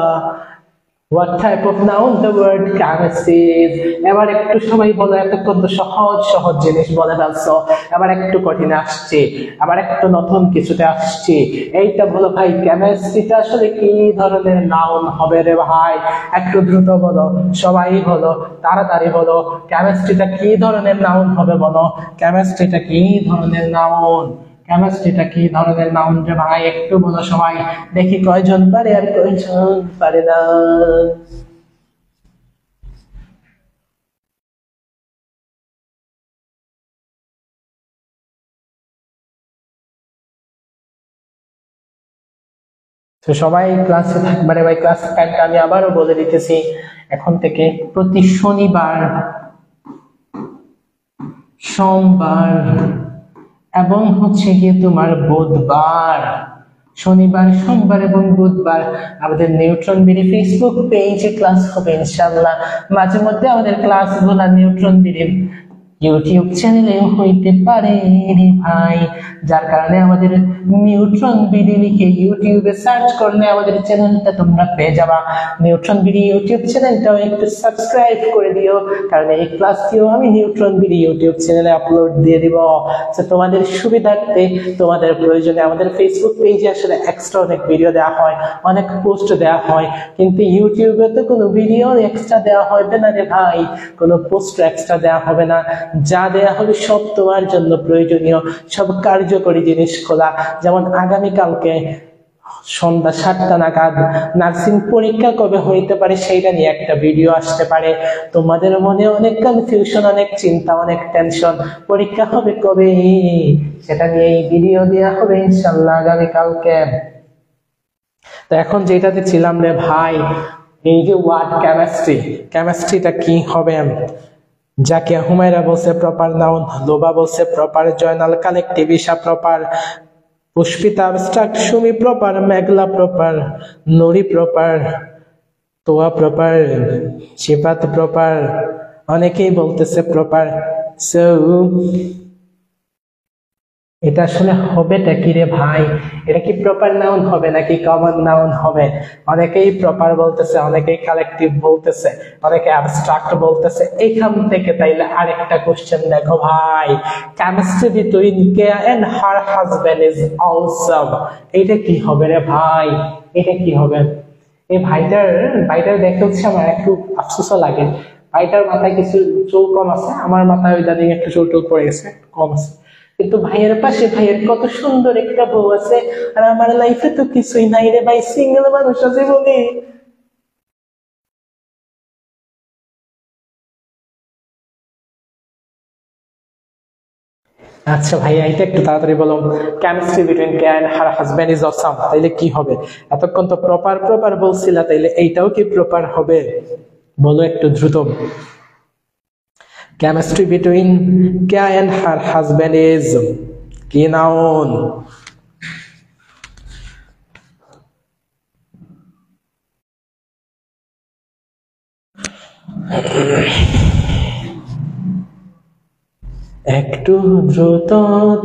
What type of noun the word chemistry is? এবার একটু সবাই বলো, এতক্ষণ তো সহজ সহজ জিনিস বলে ফেলছো, এবার একটু কঠিন আসছে, আবার একটু নতুন কিছুতে আসছে। এইটা বলো ভাই, কেমিস্ট্রিটা আসলে কি ধরনের নাউন হবে রে ভাই? একটু দ্রুত বলো, সবাই বলো, তাড়াতাড়ি বলো, কেমিস্ট্রিটা কি ধরনের নাউন হবে বলো, কেমিস্ট্রিটা কি ধরনের নাউন, কেমিস্ট্রিটা কি ধরনের নাউন রে ভাই? একটু বলো সবাই, দেখি কয়জন পারে আর কয়জন পারে না। তো সবাই ক্লাসে থাকবে রে ভাই। ক্লাস টাইমটা আমি আবারও বলে দিতেছি, এখন থেকে প্রতি শনিবার, সোমবার এবং হচ্ছে গিয়ে তোমার বুধবার, শনিবার, সোমবার এবং বুধবার আমাদের নিউট্রন বিডি ফেসবুক পেজে ক্লাস হবে ইনশাআল্লাহ। মাঝে মধ্যে আমাদের ক্লাসগুলো নিউট্রন বিডি ইউটিউব চ্যানেলে হইতে পারে রে ভাই, যার কারণে আমাদের নিউট্রন বিডি লিখে ইউটিউবে সার্চ করলে আমাদের চ্যানেলটা তোমরা পেয়ে যাবা। নিউট্রন বিডি ইউটিউব চ্যানেলটাও একটু সাবস্ক্রাইব করে দিও, কারণ এই ক্লাসটিও আমি নিউট্রন বিডি ইউটিউব চ্যানেলে আপলোড দিয়ে দিব। তো তোমাদের সুবিধার্থে, তোমাদের প্রয়োজনে আমাদের ফেসবুক পেজে আসলে এক্সট্রা অনেক ভিডিও দেওয়া হয়, অনেক পোস্ট দেওয়া হয়, কিন্তু ইউটিউবে তো কোনো ভিডিও এক্সট্রা দেওয়া হবে না রে ভাই, কোনো পোস্ট এক্সট্রা দেওয়া হবে না। যা দেয়া হবে সব তোমার জন্য প্রয়োজনীয়, সব কার্যকরী জিনিস খোলা। যেমন আগামীকালকে সন্ধ্যা 7টা নাগাদ নার্সিং পরীক্ষা কবে হইতে পারে সেইটা নিয়ে একটা ভিডিও আসতে পারে। তোমাদের মনে অনেক কনফিউশন, অনেক চিন্তা, অনেক টেনশন, পরীক্ষা হবে কবে সেটা নিয়ে এই ভিডিও দেওয়া হবে ইনশাল্লাহ আগামীকালকে। তো এখন যেটাতে ছিলাম রে ভাই, এই যে ওয়ার্ড কেমিস্ট্রি, কেমিস্ট্রিটা কি হবে? যাকে হুমায়রা বলছে প্রপার নাউন, লোবা বলছে proper, Joynal collective, Isha proper, Pushpita abstract, Sumi proper, Meghla proper, Nuri proper, Toya proper, Shifat proper, অনেকেই বলতেছে প্রপার। সো এটা আসলে হবেটা কি রে ভাই? এটা কি প্রপার নাউন হবে নাকি কমন নাউন হবে? অনেকেই প্রপার বলতেছে, অনেকেই কালেকটিভ বলতেছে, অনেকে অ্যাবস্ট্রাক্ট বলতেছে। এইখান থেকে তাইলে আরেকটা কোশ্চেন দেখো ভাই, chemistry between Keya and her husband is awesome, এইটা কি হবে রে ভাই? এটা কি হবে? এই ভাইটার দেখতে হচ্ছে আমার একটু আফসোসও লাগে। ভাইটার মাথায় কিছু চুল কম আছে, আমার মাথায় ওই দাদিং একটু চুল টুল পড়ে গেছে, কম আছে। কিন্তু ভাইয়ের পাশে ভাইয়ের কত সুন্দর একটা বউ আছে, আর আমার লাইফে তো কিছুই নাই রে ভাই, সিঙ্গেল মানুষ আছে বলি। আচ্ছা ভাইয়া, এটা একটু তাড়াতাড়ি বলো, chemistry between K and her husband is awesome, তাইলে কি হবে? এতক্ষণ তো প্রপার প্রপার বলছিলা, তাইলে এইটাও কি প্রপার হবে? বলো একটু দ্রুত। Chemistry between K and her husband is কি নাউন? একটু দ্রুত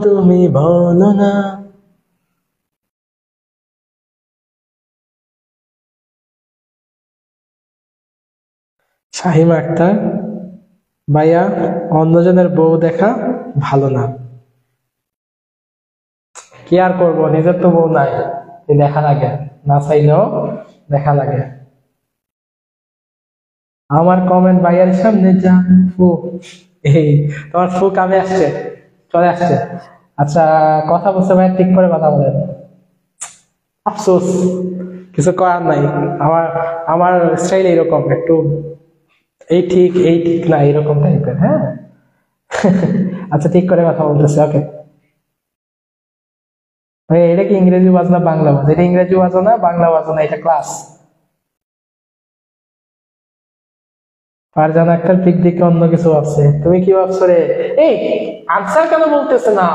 তুমি বলো না। শাহিম আক্তার ভাইয়া, অন্যজনের বউ দেখা ভালো না। কি আর করবো, নিজের তো বউ নাই, দেখা লাগে, না চাইলেও দেখা লাগে। আমার কমেন্ট ভাইয়ার সামনে যা ফু, এই তোমার ফু কামে আসছে, চলে আসছে। আচ্ছা, কথা বলছে ভাই, ঠিক করে কথা বলেন। আফসোস, কিছু করার নাই। আমার আমার স্টাইল এরকম, একটু এই ঠিক না, এরকম টাইপের। হ্যাঁ আচ্ছা, ঠিক করে কথা বলতেছে, ওকে। এটা কি ইংরেজি ওয়াজ না বাংলা ওয়াজ? এটা ইংরেজি ওয়াজ না বাংলা ওয়াজ না, এটা ক্লাস। ফারজানা আক্তার পিক দিকে অন্য কিছু ভাবছে, তুমি কি ভাবছো রে? এই আনসার কেন বলতেছে না?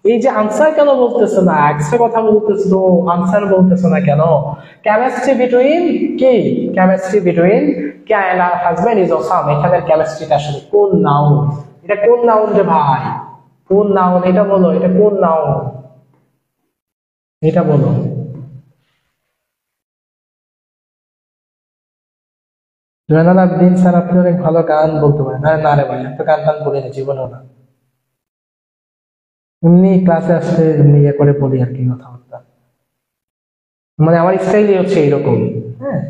এই যে আনসার কেন বলতেছে না? এক্সট্রা কথা বলতেছে তো, আনসার বলতেছে না কেন? কেমিস্ট্রি বিটুইন কি? Chemistry between K and her husband is awesome, এখানের কেমিস্ট্রিটা আসলে কোন নাউন? এটা কোন নাউন রে ভাই? কোন নাউন এটা বলো, এটা কোন নাউন এটা বলো। জয়নাল আবদিন স্যার, আপনি অনেক ভালো গান বলতে পারেন। না রে ভাই, আমি তো গান টান বলি না, জীবনেও না। এমনি ক্লাসে আসতে এমনি ইয়ে করে বলি আর কি, কথাবার্তা। মানে আমার স্টাইলই হচ্ছে এইরকম। হ্যাঁ,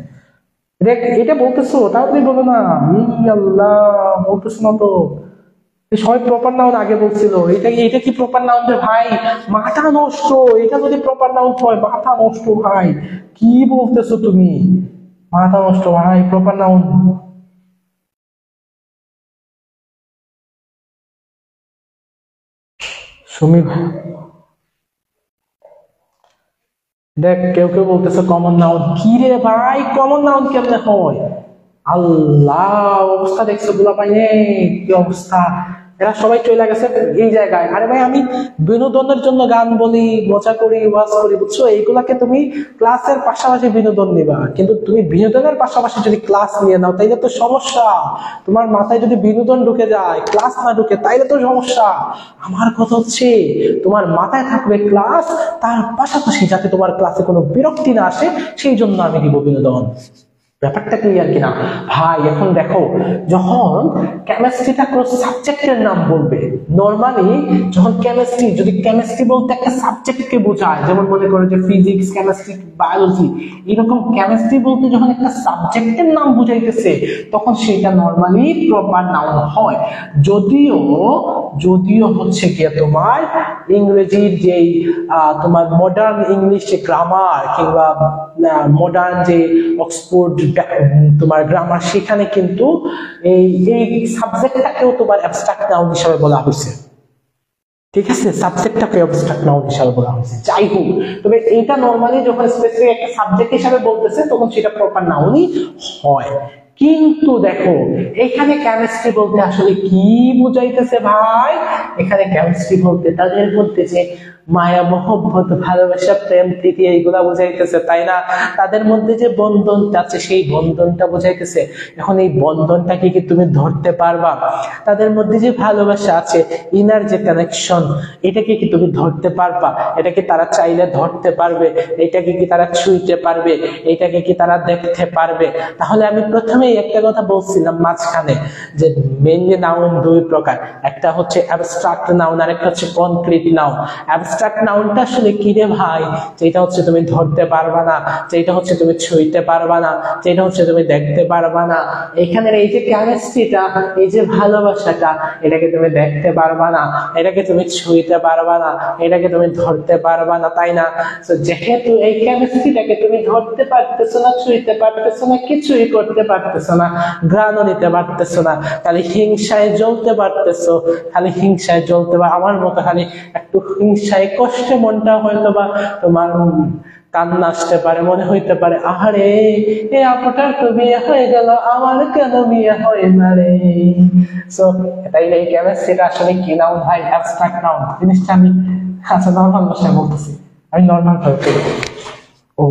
দেখ এটা বলতেছো তাড়াতাড়ি বলো না। আল্লাহ, বলতেছো না তো। সবাই প্রপার নাউন আগে বলছিল, এটা এটা কি প্রপার নাউন রে ভাই? মাথা নষ্ট। এটা যদি প্রপার নাউন হয়, মাথা নষ্ট ভাই। কি বলতেছো তুমি? মাথা নষ্ট ভাই, প্রপার নাউন। সুমি ভাই, দেখ কেউ কেউ বলতেছে কমন নাউন। কি রে ভাই, কমন নাউন কেমনে হয়? আল্লাহ, অবস্থা দেখছো দুলা ভাই? কি অবস্থা! এরা সবাই চলে গেছে এই জায়গায়। আরে ভাই, আমি বিনোদনের জন্য গান বলি, মজা করি, ওয়াজ করি, বুঝছো? এইগুলাকে তুমি ক্লাসের পাশাপাশি বিনোদন নিবা, কিন্তু তুমি বিনোদনের পাশাপাশি যদি ক্লাস নিয়ে নাও তাইলে তো সমস্যা। তোমার মাথায় যদি বিনোদন ঢুকে যায়, ক্লাস না ঢুকে, তাইলে তো সমস্যা। আমার কথা হচ্ছে, তোমার মাথায় থাকবে ক্লাস, তার পাশাপাশি যাতে তোমার ক্লাসে কোনো বিরক্তি না আসে, সেই জন্য আমি দিব বিনোদন। ব্যাপারটা ক্লিয়ার কিনা ভাই? এখন দেখো, যখন কেমিস্ট্রিটা কোনো সাবজেক্টের নাম বলবে, নর্মালি যখন কেমিস্ট্রি, যদি কেমিস্ট্রি বলতে একটা সাবজেক্টকে বোঝায়, যেমন মনে করো যে ফিজিক্স, কেমিস্ট্রি, বায়োলজি, এরকম কেমিস্ট্রি বলতে যখন একটা সাবজেক্টের নাম বুঝাইতেছে, তখন সেটা নর্মালি প্রপার নাউন হয়। যদিও যদিও হচ্ছে গিয়ে তোমার ইংরেজির যেই তোমার মডার্ন ইংলিশ গ্রামার, কিংবা মডার্ন যে অক্সফোর্ড তোমার গ্রামার, সেখানে কিন্তু এই এই সাবজেক্টটাকেও তোমার অ্যাবস্ট্রাক্ট নাউন হিসাবে বলা হয়েছে। ঠিক আছে, সাবজেক্টটাকে অ্যাবস্ট্রাক্ট নাউন হিসাবে বলা হয়েছে। যাই হোক, তবে এইটা নরমালি যখন স্পেসিফিক একটা সাবজেক্ট হিসাবে বলতেছে, তখন সেটা প্রপার নাউনই হয়। কিন্তু দেখো, এখানে কেমিস্ট্রি বলতে আসলে কি বুঝাইতেছে ভাই? এখানে কেমিস্ট্রি বলতে তাদের মধ্যে যে মায়া, মহব্বত, ভালোবাসা, প্রেম, প্রীতি, এইগুলা বুঝাইতেছে, তাই না? তাদের মধ্যে যে বন্ধনটা আছে, সেই বন্ধনটা বুঝাইতেছে। এখন এই বন্ধনটাকে কি তুমি ধরতে পারবা? তাদের মধ্যে যে ভালোবাসা আছে, ইনার যে কানেকশন, এটাকে কি তুমি ধরতে পারবা? এটাকে তারা চাইলে ধরতে পারবে? এটাকে কি তারা ছুঁইতে পারবে? এটাকে কি তারা দেখতে পারবে? তাহলে আমি প্রথমেই একটা কথা বলছিলাম মাঝখানে, যে মেইনলি নাউন দুই প্রকার, একটা হচ্ছে অ্যাবস্ট্রাক্ট নাউন, আর একটা হচ্ছে কনক্রিট নাউন। অ্যাবস্ট্রাক্ট নাউনটা আসলে কি রে ভাই? যেটা হচ্ছে তুমি ধরতে পারবা না, যেটা হচ্ছে তুমি ছুঁইতে পারবা না, যেটা হচ্ছে তুমি দেখতে পারবা না। এখানের এই যে কেমিস্ট্রিটা, এই যে ভালোবাসাটা, এটাকে তুমি দেখতে পারবা না, এটাকে তুমি ছুঁইতে পারবা না, এটাকে তুমি ধরতে পারবা না, তাই না? তো যেহেতু এই কেমিস্ট্রিটাকে তুমি ধরতে পারতেছো না, ছুঁইতে পারতেছো না, কিছুই করতে পারতেছো না, ঘ্রাণও নিতে পারতেছো না, খালি হিংসায় জ্বলতে পারতেছো, খালি হিংসায় জ্বলতে বা আমার মতো খালি একটু হিংসায় কষ্টে মনটা হয়তো বা তোমার কান্না আসতে পারে, মনে হইতে পারে আহারে, এই আপুটার তো বিয়ে হয়ে গেল, আমার কেন বিয়ে হয় না রে। সো তাই এই কেমিস্ট্রিটা আসলে কি নাউন ভাই? Abstract noun. জিনিসটা আমি আচ্ছা নর্মাল ভাষায় বলতেছি, আমি নর্মাল ভাবে বলবো। ও,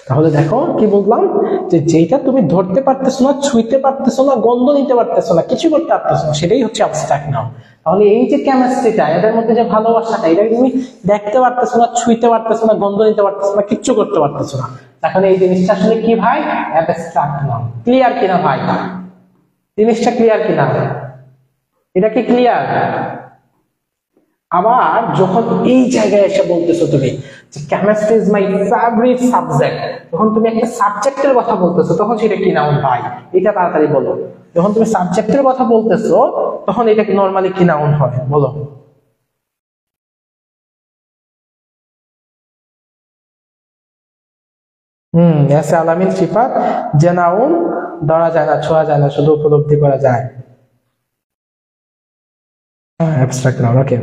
তাহলে দেখো কি বললাম, যে যেটা তুমি ধরতে পারতেছো না, ছুঁইতে পারতেছো না, গন্ধ নিতে পারতেছো না, কিছু করতে পারতেছো না, সেটাই হচ্ছে অ্যাবস্ট্রাক্ট নাউন। তাহলে এই যে কেমিস্ট্রিটা, এদের মধ্যে যে ভালোবাসাটা, এটা তুমি দেখতে পারতেছো না, ছুঁইতে পারতেছো না, গন্ধ নিতে পারতেছো না, কিচ্ছু করতে পারতেছো না, তাহলে এই জিনিসটা আসলে কি ভাই? Abstract noun. ক্লিয়ার কিনা ভাই? জিনিসটা ক্লিয়ার কিনা? এটা কি ক্লিয়ার? আবার যখন এই জায়গায় এসে বলতেছো তুমি যে chemistry is my favourite subject, যখন তুমি একটা সাবজেক্টের কথা বলতেছো, তখন সেটা কি নাউন ভাই? এটা তাড়াতাড়ি বলো। যখন তুমি সাবজেক্টের কথা বলতেছো, তখন এটা নর্মালি কি নাউন হয় বলো? এসে আলামিন সিফাত, যে নাউন ধরা যায় না, ছোঁয়া যায় না, শুধু উপলব্ধি করা যায়। অ্যাবস্ট্রাক্ট নাউন, ওকে।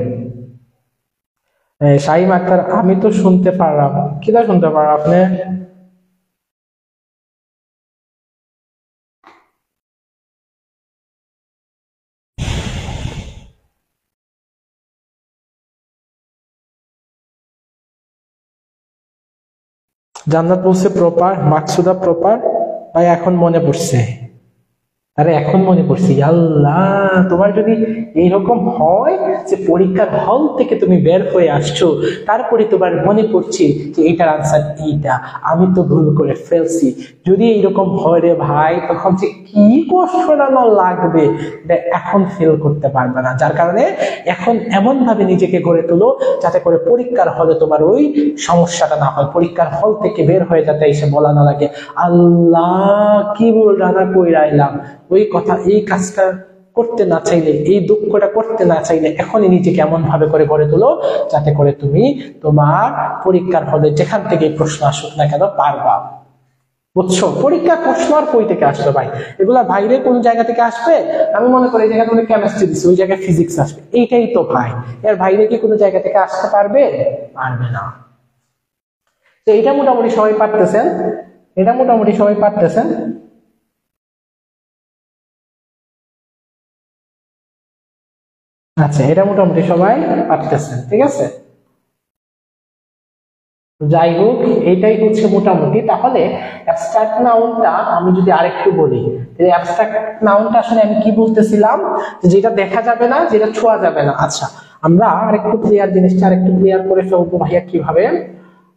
শাহিম আক্তার, আমি তো শুনতে পারলাম। কিটা শুনতে পারলাম আপনি? জান্নাত বলছে প্রপার, মাকসুদা প্রপার। ভাই এখন মনে পড়ছে। আরে এখন মনে পড়ছি, আল্লাহ, তোমার যদি এইরকম হয় যে পরীক্ষার হল থেকে তুমি বের হয়ে আসছো, তারপরে তোমার মনে পড়ছে যে এটার আনসার এইটা, আমি তো ভুল করে ফেলছি, যদি এইরকম হয় রে ভাই, তখন যে কি কষ্টটা না লাগবে, এটা এখন ফিল করতে পারবে না। যার কারণে এখন এমন ভাবে নিজেকে গড়ে তোলো যাতে করে পরীক্ষার হলে তোমার ওই সমস্যাটা না হয়, পরীক্ষার হল থেকে বের হয়ে যাতে এসে বলা না লাগে আল্লাহ কি বল রানা কই রাইলাম, ওই কথা, এই কাজটা করতে না চাইলে, এই দুঃখটা করতে না চাইলে এখনই নিজেকে এমন ভাবে করে গড়ে তোলো যাতে করে তুমি তোমার পরীক্ষার হলে যেখান থেকে প্রশ্ন আসুক না কেন পারবা। বুঝছো? পরীক্ষার প্রশ্ন আর কই থেকে আসবে ভাই, এগুলা বাইরে কোন জায়গা থেকে আসবে? আমি মনে করি এই জায়গায় তুমি কেমিস্ট্রি দিচ্ছি, ওই জায়গায় ফিজিক্স আসবে, এইটাই তো ভাই। এর বাইরে কি কোনো জায়গা থেকে আসতে পারবে? পারবে না। তো এটা মোটামুটি সবাই পারতেছেন, এটা মোটামুটি সবাই পারতেছেন। আচ্ছা, এটা মোটামুটি সবাই পারতেছেন, ঠিক আছে। যাই হোক, এইটাই হচ্ছে মোটামুটি। তাহলে অ্যাবস্ট্রাক্ট নাউনটা আমি যদি আরেকটু বলি, অ্যাবস্ট্রাক্ট নাউনটা আসলে আমি কি বলতেছিলাম, যেটা দেখা যাবে না, যেটা ছোঁয়া যাবে না। আচ্ছা, আমরা আরেকটু ক্লিয়ার, জিনিসটা আরেকটু ক্লিয়ার করে ফেলবো ভাইয়া। কিভাবে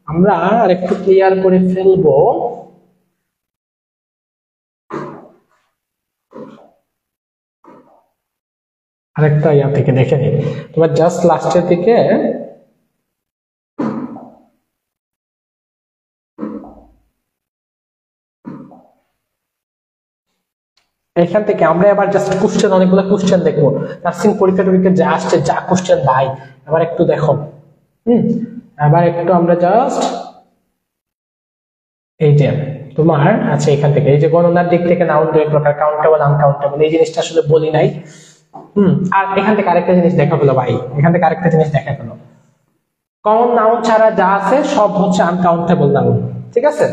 আমরা আরেকটু ক্লিয়ার করে ফেলবো? আরেকটা ইয়া থেকে দেখে নিই, তোমার জাস্ট লাস্টের দিকে এখান থেকে আমরা এবার জাস্ট কোশ্চেন, অনেকগুলো কোশ্চেন দেখবো। নার্সিং পরীক্ষা টরীক্ষা যা আসছে, যা কোশ্চেন ভাই, এবার একটু দেখো। হুম, এবার একটু আমরা জাস্ট এই যে তোমার, আচ্ছা এখান থেকে এই যে গণনার দিক থেকে নাউন দুই প্রকার, কাউন্টেবল, আনকাউন্টেবল, এই জিনিসটা আসলে বলি নাই। আর এখান থেকে আরেকটা জিনিস দেখা গেলো ভাই, এখান থেকে আরেকটা জিনিস দেখা গেলো, কমন নাউন ছাড়া যা আছে সব হচ্ছে আনকাউন্টেবল নাউন, ঠিক আছে।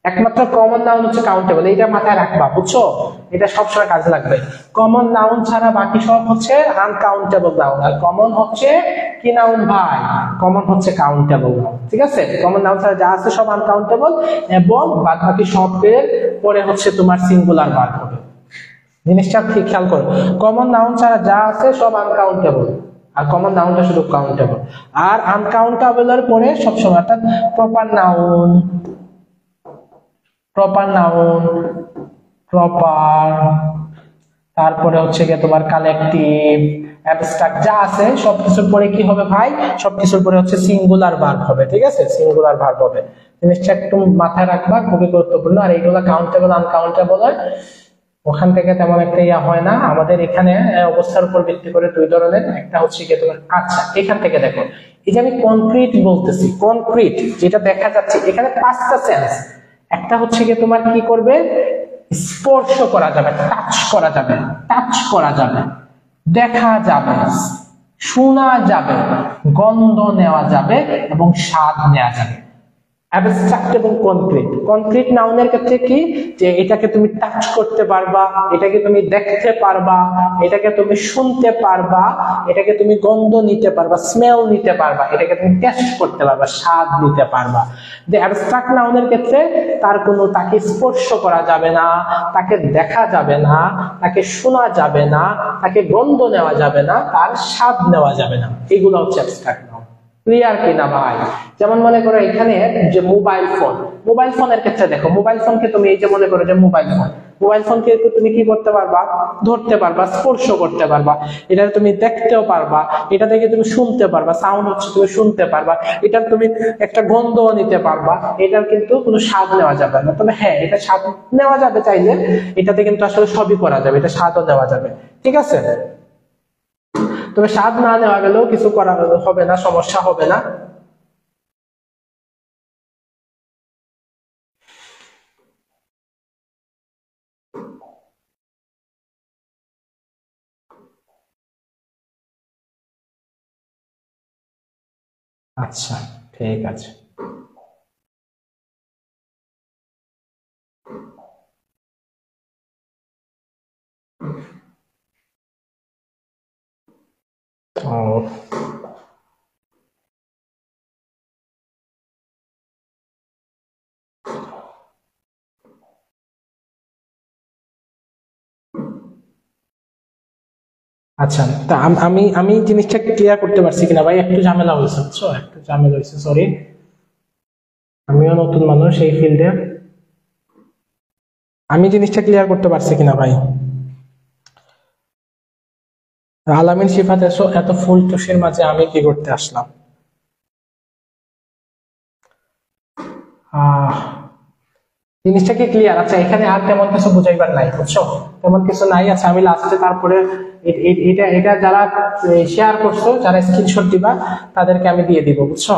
একমাত্র কমন নাউন হচ্ছে কাউন্টেবল, এইটা মাথায় রাখবা, বুঝছো? এটা সবসময় কাজে লাগবে। কমন নাউন ছাড়া বাকি সব হচ্ছে আনকাউন্টেবল নাউন, আর কমন হচ্ছে কি নাউন ভাই? কমন হচ্ছে কাউন্টেবল নাউন, ঠিক আছে। কমন নাউন ছাড়া যা আছে সব আনকাউন্টেবল, এবং বাদ বাকি সবের পরে হচ্ছে তোমার সিঙ্গুলার ভার্ব হবে। জিনিসটা ঠিক খেয়াল করো, কমন নাউন ছাড়া যা আছে সব আনকাউন্টেবল, আর কমন নাউনটা শুধু কাউন্টেবল। আর আনকাউন্টেবলের পরে সবসময় অর্থাৎ proper noun, proper noun, proper, তারপরে হচ্ছে গিয়ে তোমার কালেকটিভ, অ্যাবস্ট্রাক্ট যা আছে সবকিছুর পরে কি হবে ভাই? সবকিছুর পরে হচ্ছে সিঙ্গুলার ভার্ব হবে, ঠিক আছে, সিঙ্গুলার ভার্ব হবে। জিনিসটা একটু মাথায় রাখবা, খুবই গুরুত্বপূর্ণ। আর এইগুলো কাউন্টেবল আনকাউন্টেবল হয়, ওখান থেকে তেমন একটা ইয়া হয় না। আমাদের এখানে অবস্থার উপর ভিত্তি করে দুই ধরনের, একটা হচ্ছে গিয়ে তোমার, আচ্ছা এখান থেকে দেখো, এই যে আমি কনক্রিট বলতেছি, কনক্রিট যেটা দেখা যাচ্ছে, এখানে পাঁচটা সেন্স। একটা হচ্ছে গিয়ে তোমার কি করবে, স্পর্শ করা যাবে, টাচ করা যাবে, টাচ করা যাবে, দেখা যাবে, শোনা যাবে, গন্ধ নেওয়া যাবে, এবং স্বাদ নেওয়া যাবে। অ্যাবস্ট্রাক্ট এবং কনক্রিট, কনক্রিট নাউনের ক্ষেত্রে কি, যে এটাকে তুমি টাচ করতে পারবা, এটাকে তুমি দেখতে পারবা, এটাকে তুমি শুনতে পারবা, এটাকে তুমি গন্ধ নিতে পারবা, স্মেল নিতে পারবা, এটাকে তুমি টেস্ট করতে পারবা, স্বাদ নিতে পারবা। যে অ্যাবস্ট্রাক্ট নাউনের ক্ষেত্রে তার কোনো, তাকে স্পর্শ করা যাবে না, তাকে দেখা যাবে না, তাকে শোনা যাবে না, তাকে গন্ধ নেওয়া যাবে না, তার স্বাদ নেওয়া যাবে না। এগুলো হচ্ছে অ্যাবস্ট্রাক্ট নাউন। ক্লিয়ার কিনা ভাই? যেমন মনে করো এখানে যে মোবাইল ফোন, মোবাইল ফোনের ক্ষেত্রে দেখো, মোবাইল ফোনকে তুমি এই যে মনে করো যে মোবাইল ফোন, মোবাইল ফোনকে তুমি কি করতে পারবা? ধরতে পারবা, স্পর্শ করতে পারবা, এটা তুমি দেখতেও পারবা, এটা থেকে তুমি শুনতে পারবা, সাউন্ড হচ্ছে তুমি শুনতে পারবা, এটার তুমি একটা গন্ধ নিতে পারবা, এটার কিন্তু কোনো স্বাদ নেওয়া যাবে না। তবে হ্যাঁ, এটা স্বাদ নেওয়া যাবে চাইলে, এটাতে কিন্তু আসলে সবই করা যাবে, এটা স্বাদও নেওয়া যাবে, ঠিক আছে। তবে স্বাদ না নেওয়া গেলেও কিছু করা হবে না, সমস্যা হবে না। আচ্ছা, ঠিক আছে। ও আচ্ছা, তা আমি আমি জিনিসটা ক্লিয়ার করতে পারছি কিনা ভাই? একটু ঝামেলা হয়েছে, বুঝছো, একটু ঝামেলা হয়েছে, সরি। আমিও নতুন মানুষ এই ফিল্ডে। আমি জিনিসটা ক্লিয়ার করতে পারছি কিনা ভাই? আলামিন শিফাত এসো, এত ফুল টুসির মাঝে আমি কি করতে আসলাম? আহ জিনিসটা কি ক্লিয়ার? আচ্ছা, এখানে আর তেমন কিছু বুঝাইবার নাই, বুঝছো, তেমন কিছু নাই। আচ্ছা, আমি লাস্টে তারপরে এটা এটা যারা শেয়ার করছো, যারা স্ক্রিনশট দিবা তাদেরকে আমি দিয়ে দিব, বুঝছো,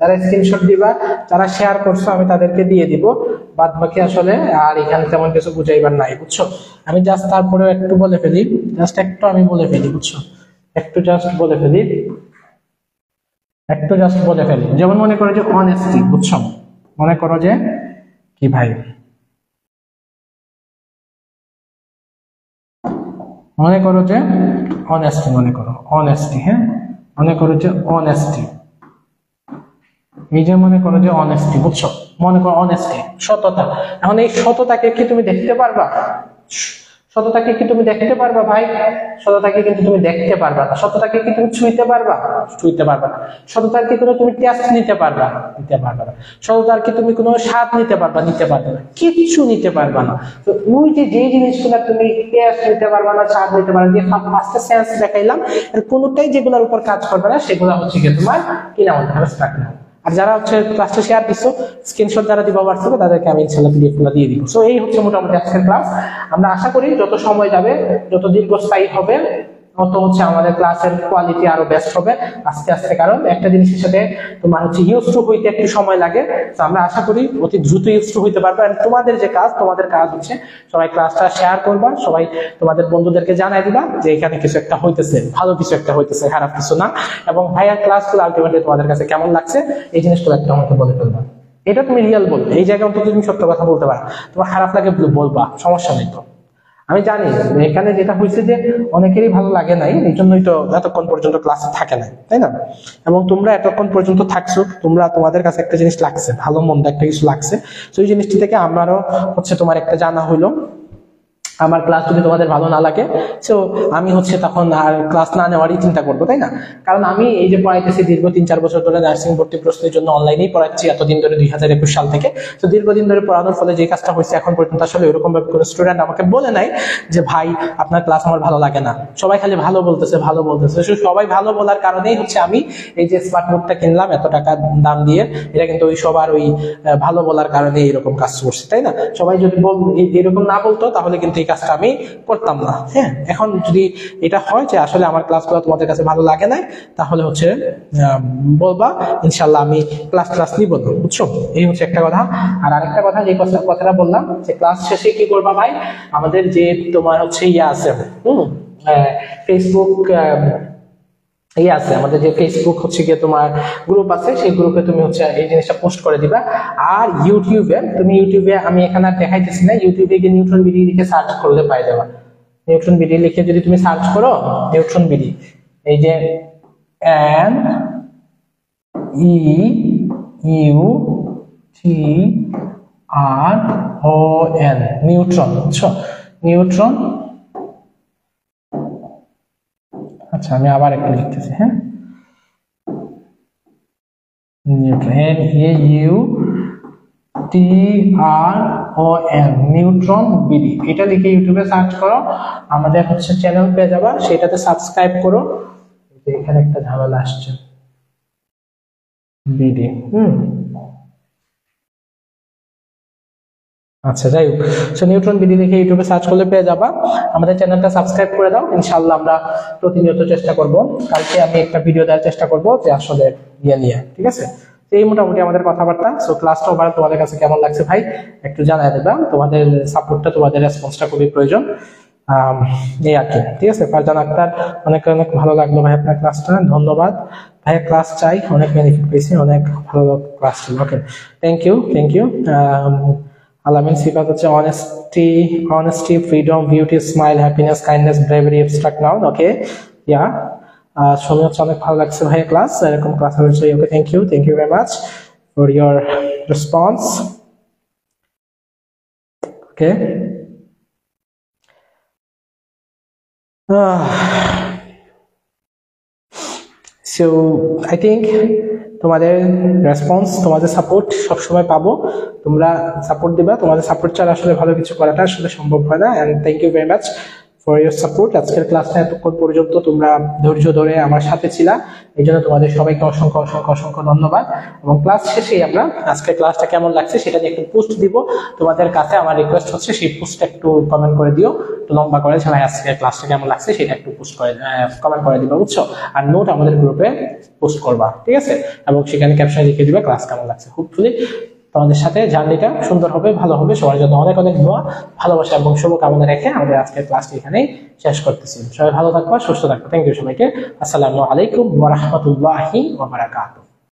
যারা স্ক্রিনশট দিবা, যারা শেয়ার করছো আমি তাদেরকে দিয়ে দিব। বাদ বাকি আসলে আর এখানে তেমন কিছু বুঝাইবার নাই, বুঝছো। আমি জাস্ট তারপরে একটু বলে ফেলি, জাস্ট একটু আমি বলে ফেলি, বুঝছো, একটু জাস্ট বলে ফেলি, একটু জাস্ট বলে ফেলি। যেমন মনে করো যে অনেস্টি, বুঝছো, মনে করো যে কি ভাই, মনে করো যে অনেস্টি, মনে করো অনেস্টি, হ্যাঁ, মনে করো যে অনেস্টি, এই যে মনে করো যে অনেস্টি, বুঝছো, মনে করো অনেস্টি, সততা। এখন এই সততাকে কি তুমি দেখতে পারবা? সততাকে কি তুমি দেখতে পারবা ভাই? সততাকে কিন্তু তুমি দেখতে পারবা না। সততাকে কি তুমি ছুঁইতে পারবা? ছুঁইতে পারবা না। সততার কি কোনো তুমি টেস্ট নিতে পারবা? নিতে পারবা না। সততার কি তুমি কোনো স্বাদ নিতে পারবা? নিতে পারবে না, কিচ্ছু নিতে পারবা না। তো ওই যে যে জিনিসগুলো তুমি টেস্ট নিতে পারবা না, স্বাদ নিতে পারবা না, যে পাঁচটা সেন্স দেখাইলাম, এর কোনোটাই যেগুলোর উপর কাজ করবে না, সেগুলো হচ্ছে কি তোমার কি নাম, হ্যাবস্ট্রাক্ট নাম। আর যারা হচ্ছে ক্লাসটা শেয়ার দিচ্ছ, স্ক্রিনশট যারা দিবা হোয়াটসঅ্যাপে, তাদেরকে আমি ইনশাআল্লাহ পিডিএফ গুলো দিয়ে দিব। সো এই হচ্ছে মোটামুটি আজকের ক্লাস। আমরা আশা করি যত সময় যাবে, যত দীর্ঘস্থায়ী হবে, তত হচ্ছে আমাদের ক্লাসের কোয়ালিটি আরো বেস্ট হবে আস্তে আস্তে। কারণ একটা জিনিসের সাথে তোমার হচ্ছে ইউজ টু হইতে একটু সময় লাগে। তো আমরা আশা করি অতি দ্রুত ইউজ টু হইতে পারবে। আর তোমাদের যে কাজ, তোমাদের কাজ হচ্ছে সবাই ক্লাসটা শেয়ার করবা, সবাই তোমাদের বন্ধুদেরকে জানাই দিবা যে এখানে কিছু একটা হইতেছে, ভালো কিছু একটা হইতেছে, খারাপ কিছু না। এবং ভাইয়ার ক্লাসগুলো আলটিমেটলি তোমাদের কাছে কেমন লাগছে, এই জিনিসগুলো একটা আমাকে বলে ফেলবা। এটা তুমি রিয়েল বলবে, এই জায়গায় অন্তত তুমি সত্য কথা বলতে পারো। তোমার খারাপ লাগে বলবা, সমস্যা নেই। তো আমি জানি এখানে যেটা হয়েছে যে অনেকেরই ভালো লাগে নাই, এই জন্যই তো এতক্ষণ পর্যন্ত ক্লাসে থাকে নাই, তাই না? এবং তোমরা এতক্ষণ পর্যন্ত থাকছো, তোমরা তোমাদের কাছে একটা জিনিস লাগছে, ভালো মন্দ একটা কিছু লাগছে। তো এই জিনিসটি থেকে আমারও হচ্ছে তোমার একটা জানা হইলো। আমার ক্লাস যদি তোমাদের ভালো না লাগে, তো আমি হচ্ছে তখন আর ক্লাস না নেওয়ারই চিন্তা করবো, তাই না? কারণ আমি এই যে পড়াইতেছি দীর্ঘ 3-4 বছর ধরে নার্সিং ভর্তি প্রস্তুতির জন্য অনলাইনেই পড়াচ্ছি, এতদিন ধরে 2021 সাল থেকে। তো দীর্ঘদিন ধরে পড়ানোর ফলে যে কাজটা হয়েছে, এখন পর্যন্ত আসলে এরকম ভাবে কোনো স্টুডেন্ট আমাকে বলে নাই যে ভাই আপনার ক্লাস আমার ভালো লাগে না। সবাই খালি ভালো বলতেছে, ভালো বলতেছে। সবাই ভালো বলার কারণেই হচ্ছে আমি এই যে স্মার্ট বোর্ডটা কিনলাম এত টাকা দাম দিয়ে। এটা কিন্তু ওই সবার ওই ভালো বলার কারণে এরকম কাজ করছি, তাই না? সবাই যদি এরকম না বলতো, তাহলে কিন্তু এই কাজটা আমি করতাম না। হ্যাঁ, এখন যদি এটা হয় যে আসলে আমার ক্লাসগুলো তোমাদের কাছে ভালো লাগে না, তাহলে হচ্ছে বলবা, ইনশাল্লাহ আমি ক্লাস নিব না, বুঝছো। এই হচ্ছে একটা কথা। আর আরেকটা কথা, যে কথাটা বললাম যে ক্লাস শেষে কি করবা ভাই, আমাদের যে তোমার হচ্ছে ইয়ে আছে, ফেসবুক আছে, আমাদের যে ফেসবুক হচ্ছে গিয়ে তোমার গ্রুপ আছে, সেই গ্রুপে তুমি হচ্ছে এই জিনিসটা পোস্ট করে দিবা। আর ইউটিউবে আমি এখানে আর দেখাইতেছি না, ইউটিউবে গিয়ে নিউট্রন বিডি লিখে সার্চ করলে পাই যাবা। নিউট্রন বিডি লিখে যদি তুমি সার্চ করো, নিউট্রন বিডি, এই যে N E U T R O N, Neutron, বুঝছো, নিউট্রন। আচ্ছা, আমি আবার একটু লিখতেছি, হ্যাঁ, Neutron, N A U T R O N, Neutron BD, এটা লিখে ইউটিউবে সার্চ করো, আমাদের হচ্ছে চ্যানেল পেয়ে যাবা, সেটাতে সাবস্ক্রাইব করো। এখানে একটা ঝামেলা আসছে, বিডি, আচ্ছা, যাই হোক, সো নিউট্রন বিডি লিখে ইউটিউবে সার্চ করলে পেয়ে যাবা। আমাদের চ্যানেলটা সাবস্ক্রাইব করে দাও, ইনশাআল্লাহ আমরা প্রতিনিয়ত চেষ্টা করব। কালকে আমি একটা ভিডিও দেওয়ার চেষ্টা করব যে আসলে ইয়ে নিয়ে, ঠিক আছে? এই মোটামুটি আমাদের কথাবার্তা। সো ক্লাসটা ওভারঅল তোমাদের কাছে কেমন লাগছে ভাই একটু জানাই দেবা। তোমাদের সাপোর্টটা, তোমাদের রেসপন্সটা খুবই প্রয়োজন। এই আর কি, ঠিক আছে? ফারজান আক্তার, অনেক অনেক ভালো লাগলো ভাই আপনার ক্লাসটা, ধন্যবাদ ভাই। ক্লাস চাই, অনেক বেনিফিট পেয়েছি, অনেক ভালো ক্লাস ছিল। ওকে, থ্যাংক ইউ। আলামিন সিফাত হচ্ছে honesty, freedom, beauty, smile, happiness, kindness, bravery, abstract noun. ওকে, ইয়া, সময় হচ্ছে অনেক ভালো লাগছে ভাই ক্লাস, এরকম ক্লাস হচ্ছে। Okay, thank you very much for your response. Okay, so I think তোমাদের রেসপন্স, তোমাদের সাপোর্ট সবসময় পাবো। তোমরা সাপোর্ট দিবা, তোমাদের সাপোর্ট ছাড়া আসলে ভালো কিছু করাটা আসলে সম্ভব হয় না। And thank you very much for your support. আজকের ক্লাসটা এতক্ষণ পর্যন্ত তোমরা ধৈর্য ধরে আমার সাথে ছিলা, এই জন্য তোমাদের সবাইকে অসংখ্য অসংখ্য অসংখ্য ধন্যবাদ। এবং ক্লাস শেষেই আমরা আজকের ক্লাসটা কেমন লাগছে সেটা নিয়ে একটু পোস্ট দিব তোমাদের কাছে। আমার রিকোয়েস্ট হচ্ছে সেই পোস্টটা একটু কমেন্ট করে দিও, একটু লম্বা করে, যে ভাই আজকের ক্লাসটা কেমন লাগছে সেটা একটু পোস্ট করে কমেন্ট করে দিবা, বুঝছো? আর নোট আমাদের গ্রুপে পোস্ট করবা, ঠিক আছে? এবং সেখানে ক্যাপশনে লিখে দিবা ক্লাস কেমন লাগছে। হোপফুলি তোমাদের সাথে জার্নিটা সুন্দর হবে, ভালো হবে। সবার জন্য অনেক অনেক দোয়া, ভালোবাসা এবং শুভকামনা রেখে আমাদের আজকের ক্লাসটি এখানেই শেষ করতেছি। সবাই ভালো থাকবা, সুস্থ থাকবা। থ্যাংক ইউ সবাইকে। আসসালামু আলাইকুম ওয়া রাহমাতুল্লাহি ওয়া বারাকাতুহু।